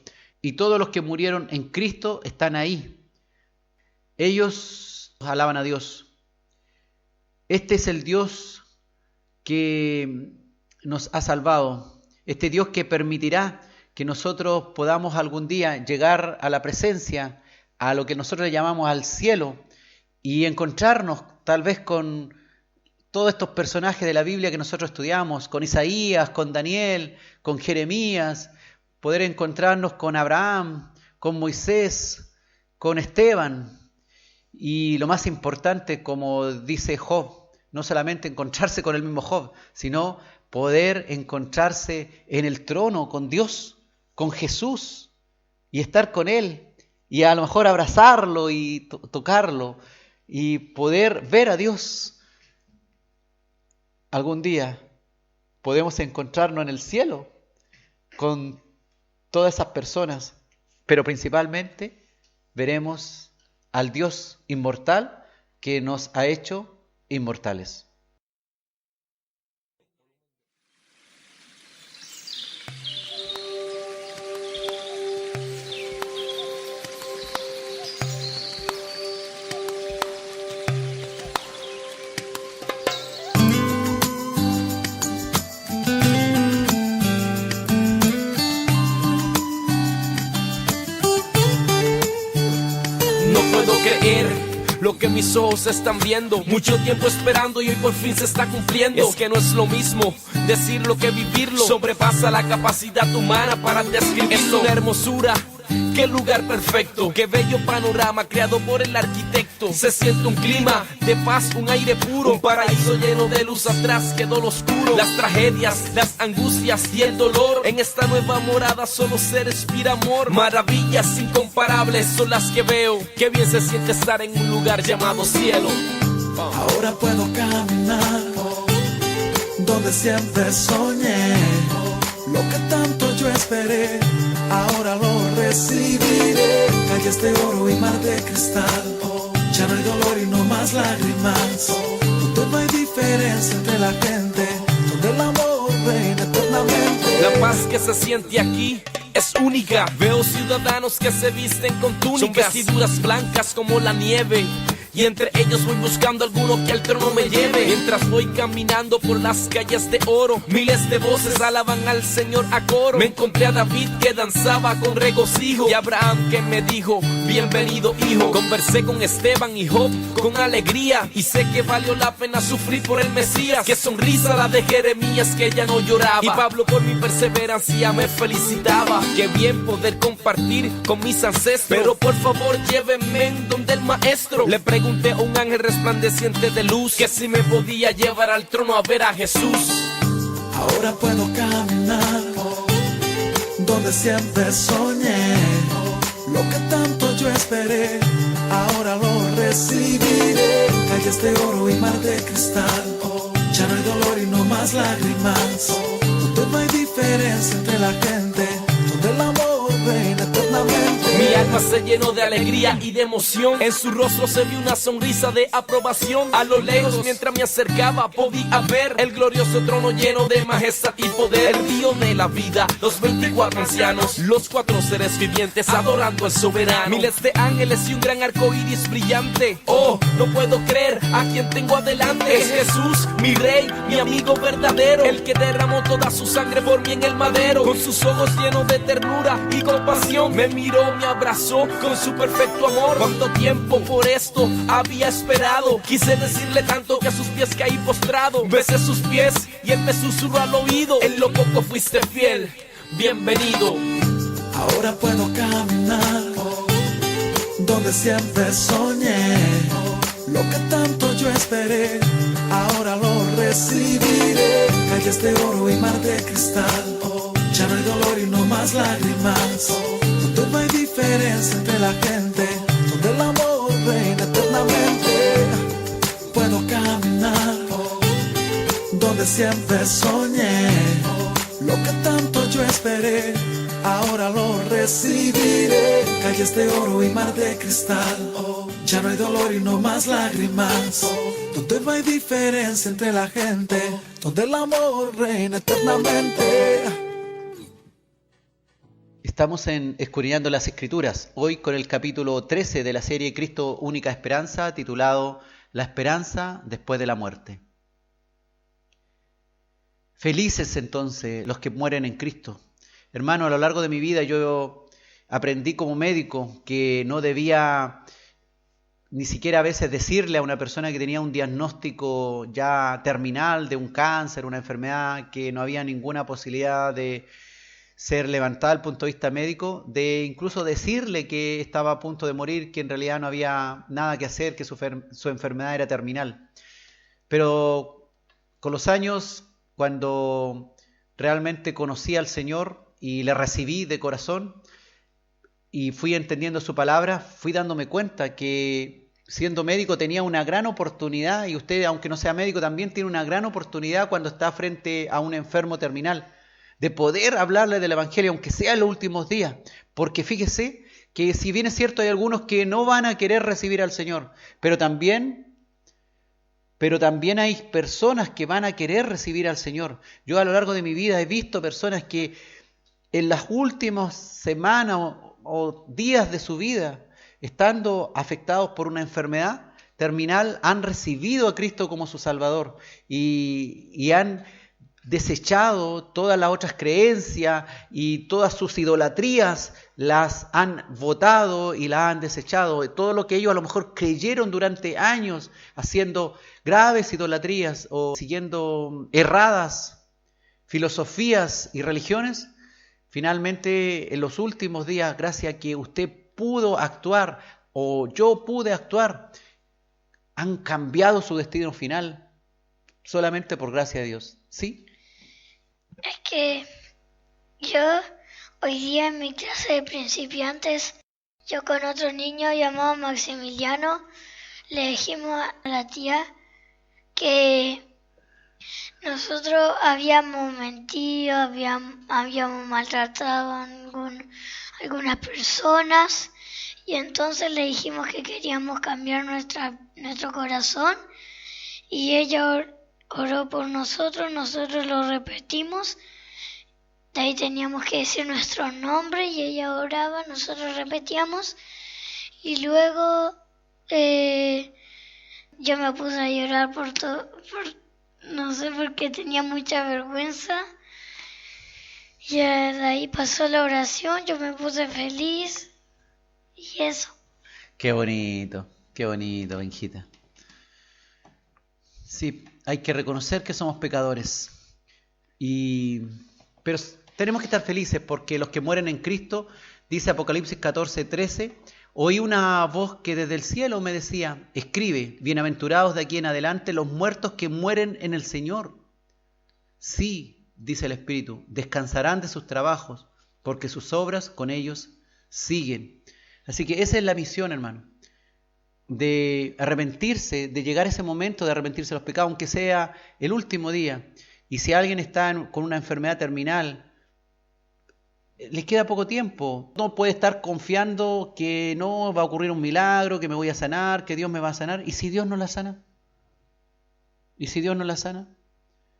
Y todos los que murieron en Cristo están ahí. Ellos alaban a Dios. Este es el Dios que nos ha salvado. Este Dios que permitirá que nosotros podamos algún día llegar a la presencia, a lo que nosotros llamamos al cielo, y encontrarnos tal vez con todos estos personajes de la Biblia que nosotros estudiamos, con Isaías, con Daniel, con Jeremías, poder encontrarnos con Abraham, con Moisés, con Esteban, y lo más importante, como dice Job, no solamente encontrarse con el mismo Job, sino poder encontrarse en el trono con Dios, con Jesús, y estar con Él, y a lo mejor abrazarlo y tocarlo, y poder ver a Dios. Algún día podemos encontrarnos en el cielo con todas esas personas, pero principalmente veremos al Dios inmortal que nos ha hecho inmortales. Lo que mis ojos están viendo, mucho tiempo esperando y hoy por fin se está cumpliendo. Es que no es lo mismo decirlo que vivirlo, sobrepasa la capacidad humana para describirlo. Es una hermosura, qué lugar perfecto, qué bello panorama creado por el arquitecto. Se siente un clima de paz, un aire puro, un paraíso lleno de luz, atrás quedó lo oscuro. Las tragedias, las angustias y el dolor, en esta nueva morada solo se respira amor. Maravillas incomparables son las que veo, qué bien se siente estar en un lugar llamado cielo. Ahora puedo caminar donde siempre soñé, lo que tanto yo esperé, ahora lo recibiré. Calles de oro y mar de cristal, ya no hay dolor y no más lágrimas, donde no hay diferencia entre la gente, donde el amor reina eternamente. La paz que se siente aquí es única. Veo ciudadanos que se visten con túnicas, son vestiduras blancas como la nieve, y entre ellos voy buscando alguno que al trono me lleve. Mientras voy caminando por las calles de oro, miles de voces alaban al Señor a coro. Me encontré a David que danzaba con regocijo, y a Abraham que me dijo, bienvenido hijo. Conversé con Esteban y Job con alegría, y sé que valió la pena sufrir por el Mesías. Qué sonrisa la de Jeremías que ya no lloraba, y Pablo por mi perseverancia me felicitaba. Qué bien poder compartir con mis ancestros, pero por favor llévenme en donde el maestro. Le pregunté a un ángel resplandeciente de luz que si me podía llevar al trono a ver a Jesús. Ahora puedo caminar donde siempre soñé, lo que tanto yo esperé, ahora lo recibiré. Calles de oro y mar de cristal, ya no hay dolor y no más lágrimas, donde no hay diferencia entre la gente, donde el amor reina eternamente. Mi alma se llenó de alegría y de emoción, en su rostro se vio una sonrisa de aprobación. A lo lejos mientras me acercaba podía ver el glorioso trono lleno de majestad y poder. El río de la vida, los 24 ancianos, los 4 seres vivientes adorando al soberano. Miles de ángeles y un gran arco iris brillante. Oh, no puedo creer a quien tengo adelante. Es Jesús, mi rey, mi amigo verdadero, el que derramó toda su sangre por mí en el madero. Con sus ojos llenos de ternura y compasión me miró, me abrazó con su perfecto amor. Cuánto tiempo por esto había esperado, quise decirle tanto que a sus pies caí postrado. Besé sus pies y él me susurró al oído, en lo poco fuiste fiel, bienvenido. Ahora puedo caminar donde siempre soñé. Lo que tanto yo esperé, ahora lo recibiré. Calles de oro y mar de cristal. Ya no hay dolor y no más lágrimas. Donde no hay diferencia entre la gente, donde el amor reina eternamente. Puedo caminar donde siempre soñé. Lo que tanto yo esperé, ahora lo recibiré. Calles de oro y mar de cristal. Ya no hay dolor y no más lágrimas. Donde no hay diferencia entre la gente, donde el amor reina eternamente. Estamos escudriñando las Escrituras, hoy con el capítulo 13 de la serie Cristo Única Esperanza, titulado La esperanza después de la muerte. Felices entonces los que mueren en Cristo. Hermano, a lo largo de mi vida yo aprendí como médico que no debía ni siquiera a veces decirle a una persona que tenía un diagnóstico ya terminal de un cáncer, una enfermedad, que no había ninguna posibilidad de ser levantada desde el punto de vista médico, de incluso decirle que estaba a punto de morir, que en realidad no había nada que hacer, que su enfermedad era terminal. Pero con los años, cuando realmente conocí al Señor y le recibí de corazón y fui entendiendo su palabra, fui dándome cuenta que siendo médico tenía una gran oportunidad, y usted, aunque no sea médico, también tiene una gran oportunidad cuando está frente a un enfermo terminal, de poder hablarle del Evangelio, aunque sea en los últimos días. Porque fíjese que si bien es cierto, hay algunos que no van a querer recibir al Señor, pero también hay personas que van a querer recibir al Señor. Yo a lo largo de mi vida he visto personas que en las últimas semanas o días de su vida, estando afectados por una enfermedad terminal, han recibido a Cristo como su Salvador y han desechado todas las otras creencias y todas sus idolatrías, las han votado y las han desechado. Todo lo que ellos a lo mejor creyeron durante años haciendo graves idolatrías o siguiendo erradas filosofías y religiones, finalmente en los últimos días, gracias a que usted pudo actuar o yo pude actuar, han cambiado su destino final solamente por gracia de Dios. ¿Sí? Es que yo hoy día en mi clase de principiantes, yo con otro niño llamado Maximiliano, le dijimos a la tía que nosotros habíamos mentido, habíamos maltratado a algunas personas, y entonces le dijimos que queríamos cambiar nuestro corazón, y ella oró por nosotros lo repetimos. De ahí teníamos que decir nuestro nombre y ella oraba, nosotros repetíamos, y luego yo me puse a llorar no sé por qué, tenía mucha vergüenza. Y de ahí pasó la oración, yo me puse feliz y eso. Qué bonito, Benjita. Sí, hay que reconocer que somos pecadores, pero tenemos que estar felices porque los que mueren en Cristo, dice Apocalipsis 14:13, oí una voz que desde el cielo me decía, escribe, bienaventurados de aquí en adelante los muertos que mueren en el Señor. Sí, dice el Espíritu, descansarán de sus trabajos, porque sus obras con ellos siguen. Así que esa es la misión, hermano, de arrepentirse, de llegar a ese momento de arrepentirse de los pecados, aunque sea el último día. Y si alguien está con una enfermedad terminal, les queda poco tiempo. No puede estar confiando que no va a ocurrir un milagro, que me voy a sanar, que Dios me va a sanar. ¿Y si Dios no la sana? ¿Y si Dios no la sana?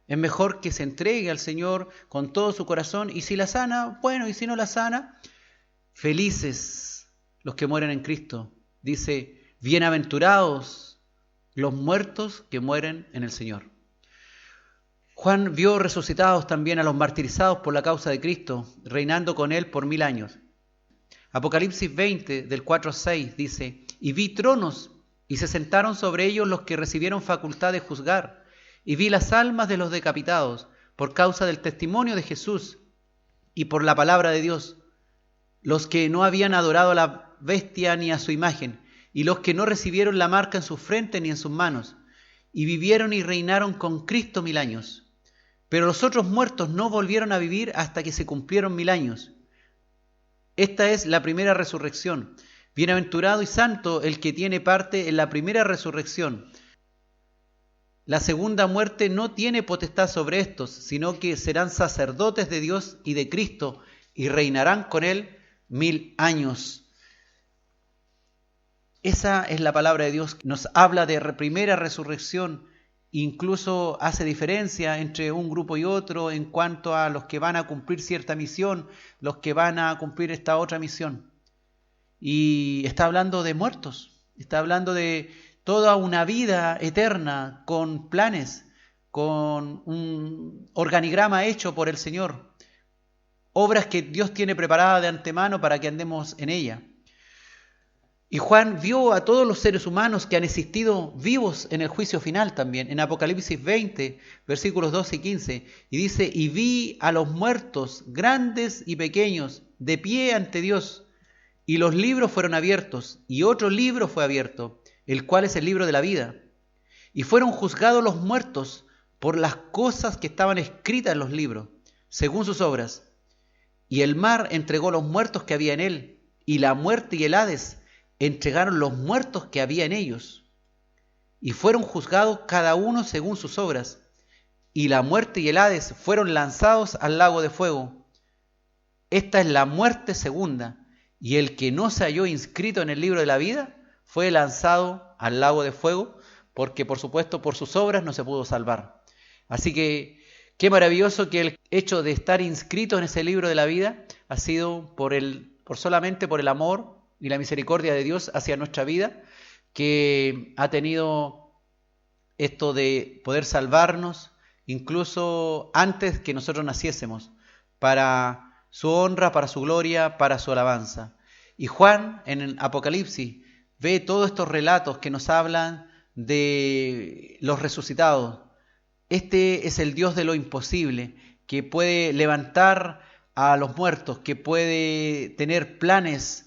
Es mejor que se entregue al Señor con todo su corazón, y si la sana, bueno, y si no la sana, felices los que mueren en Cristo. Dice, bienaventurados los muertos que mueren en el Señor. Juan vio resucitados también a los martirizados por la causa de Cristo, reinando con Él por 1000 años. Apocalipsis 20, del 4 al 6, dice, y vi tronos, y se sentaron sobre ellos los que recibieron facultad de juzgar, y vi las almas de los decapitados por causa del testimonio de Jesús y por la palabra de Dios, los que no habían adorado a la bestia ni a su imagen, y los que no recibieron la marca en su frente ni en sus manos, y vivieron y reinaron con Cristo 1000 años. Pero los otros muertos no volvieron a vivir hasta que se cumplieron 1000 años. Esta es la primera resurrección. Bienaventurado y santo el que tiene parte en la primera resurrección. La segunda muerte no tiene potestad sobre estos, sino que serán sacerdotes de Dios y de Cristo, y reinarán con él 1000 años. Esa es la palabra de Dios. Nos habla de primera resurrección. Incluso hace diferencia entre un grupo y otro en cuanto a los que van a cumplir cierta misión, los que van a cumplir esta otra misión. Y está hablando de muertos, está hablando de toda una vida eterna con planes, con un organigrama hecho por el Señor, obras que Dios tiene preparadas de antemano para que andemos en ella. Y Juan vio a todos los seres humanos que han existido vivos en el juicio final también, en Apocalipsis 20, versículos 12 y 15, y dice: y vi a los muertos, grandes y pequeños, de pie ante Dios, y los libros fueron abiertos, y otro libro fue abierto, el cual es el libro de la vida. Y fueron juzgados los muertos por las cosas que estaban escritas en los libros, según sus obras. Y el mar entregó los muertos que había en él, y la muerte y el Hades entregaron los muertos que había en ellos, y fueron juzgados cada uno según sus obras, y la muerte y el Hades fueron lanzados al lago de fuego. Esta es la muerte segunda, y el que no se halló inscrito en el libro de la vida fue lanzado al lago de fuego, porque por supuesto por sus obras no se pudo salvar. Así que qué maravilloso que el hecho de estar inscrito en ese libro de la vida ha sido solamente por el amor y la misericordia de Dios hacia nuestra vida, que ha tenido esto de poder salvarnos incluso antes que nosotros naciésemos, para su honra, para su gloria, para su alabanza. Y Juan en el Apocalipsis ve todos estos relatos que nos hablan de los resucitados. Este es el Dios de lo imposible, que puede levantar a los muertos, que puede tener planes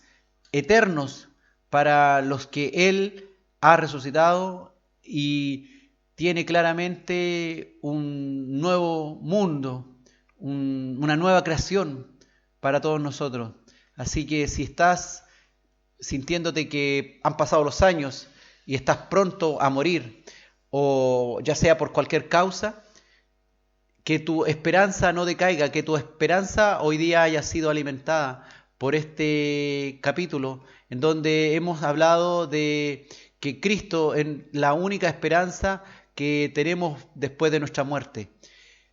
eternos para los que Él ha resucitado, y tiene claramente un nuevo mundo, una nueva creación para todos nosotros. Así que si estás sintiéndote que han pasado los años y estás pronto a morir, o ya sea por cualquier causa, que tu esperanza no decaiga, que tu esperanza hoy día haya sido alimentada por este capítulo, en donde hemos hablado de que Cristo es la única esperanza que tenemos después de nuestra muerte.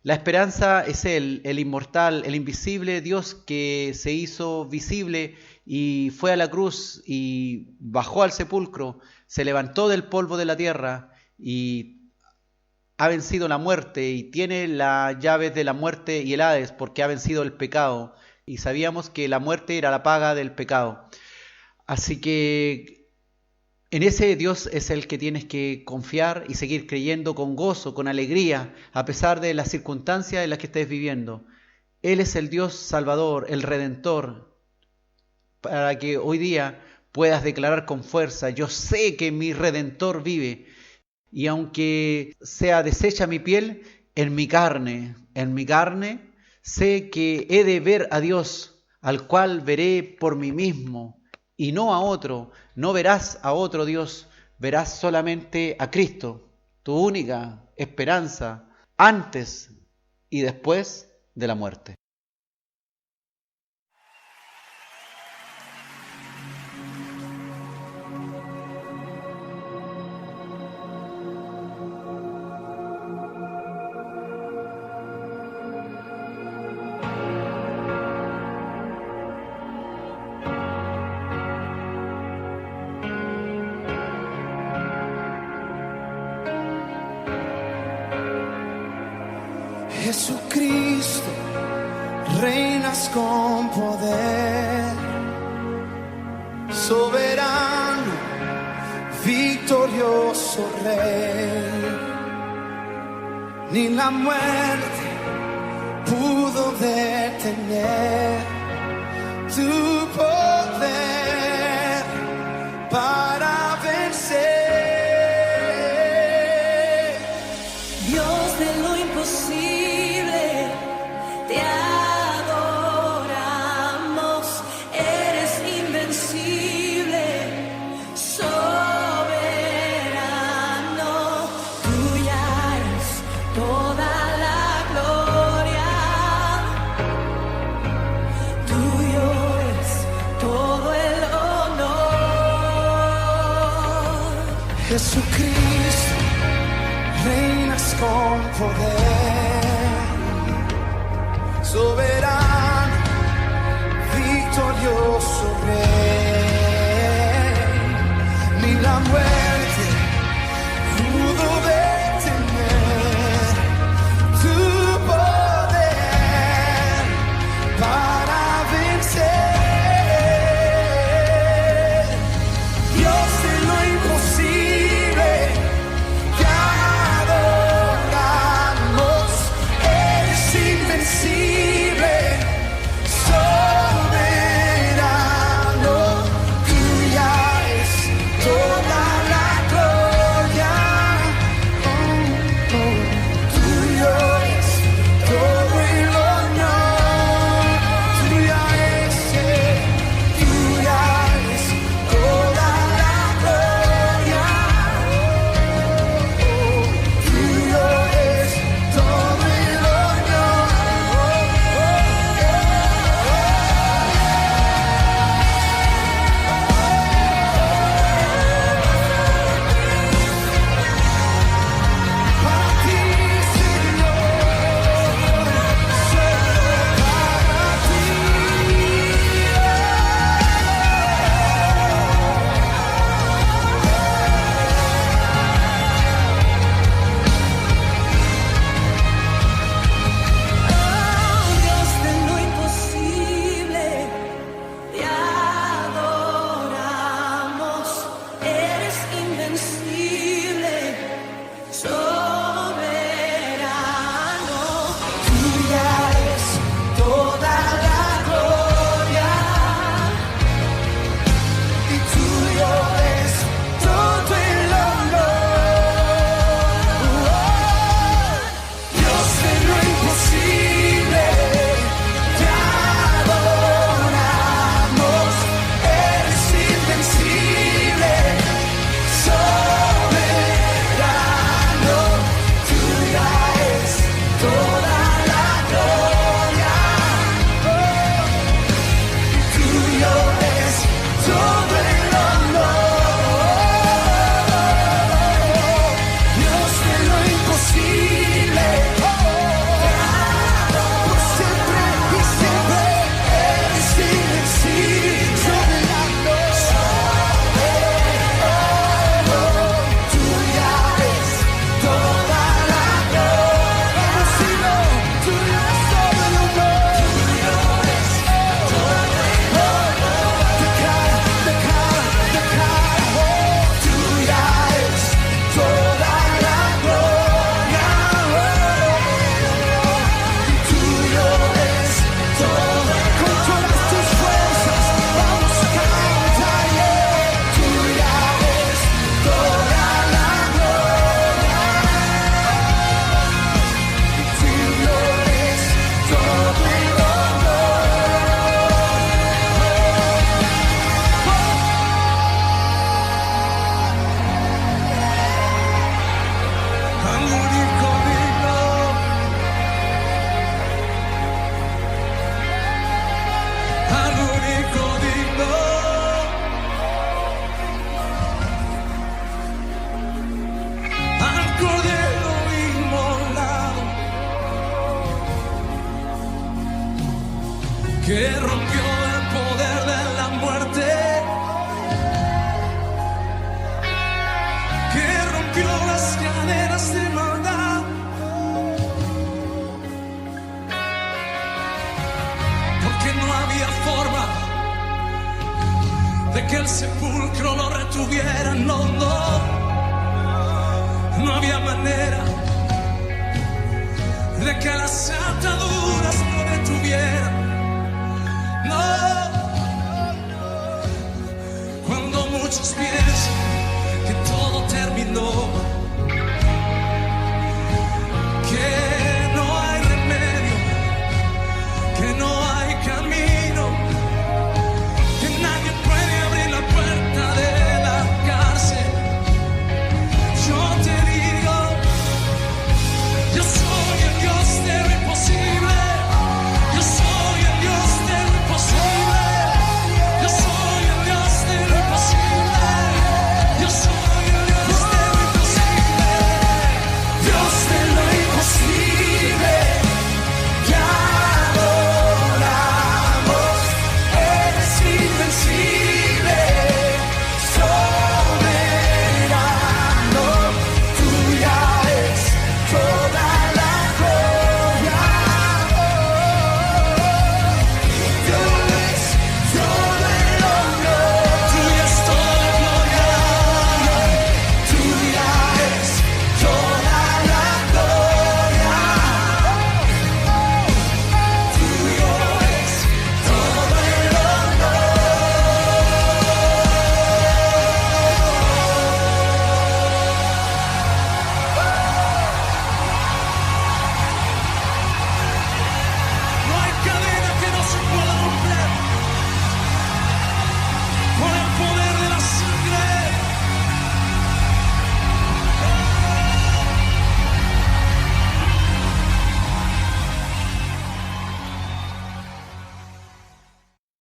La esperanza es Él, el inmortal, el invisible Dios que se hizo visible y fue a la cruz y bajó al sepulcro, se levantó del polvo de la tierra y ha vencido la muerte y tiene las llaves de la muerte y el Hades, porque ha vencido el pecado. Y sabíamos que la muerte era la paga del pecado. Así que en ese Dios es el que tienes que confiar y seguir creyendo con gozo, con alegría, a pesar de las circunstancias en las que estés viviendo. Él es el Dios Salvador, el Redentor, para que hoy día puedas declarar con fuerza: yo sé que mi Redentor vive, y aunque sea deshecha mi piel, en mi carne, sé que he de ver a Dios, al cual veré por mí mismo, y no a otro. No verás a otro Dios, verás solamente a Cristo, tu única esperanza, antes y después de la muerte. Jesucristo, reinas con poder, soberano, victorioso Rey. Ni la muerte pudo detener tu poder para vencer. Dios de lo imposible, te adoramos, eres invencible, soberano, tuya es toda la gloria, tuyo es todo el honor. Jesucristo, reinas con poder, soberano, victorioso Rey. Ni la muerte pudo detener tu poder para vencer. Dios de lo imposible, te adoramos, eres invencible, soberano, tuya es toda la gloria, tuyo es todo el honor, tuya es toda la gloria, tuyo es todo el para ti, Señor, solo para ti. Dios de lo imposible, te adoramos, eres invencible, soberano, Tuya es toda la gloria y tuyo es todo el honor. Dios de lo imposible, te adoramos, eres invencible, soberano, tuya es toda la gloria, tuyo es todo el honor. Dios de lo imposible, por siempre y siempre eres invencible, soberano, tuya es toda la gloria, tuyo es todo el honor, tuyo es todo el honor, tuya es toda la gloria, tuyo es todo, con todas tus fuerzas vamos a cantar, tuya es toda la gloria, tuyo es todo el al único digno, al único digno, al Cordero inmolado, que rompió el poder de la muerte, que rompió las cadenas de maldad, porque no había forma de que el sepulcro lo retuviera, no, no había manera de que las ataduras no detuvieran. No, cuando muchos piensan que todo terminó,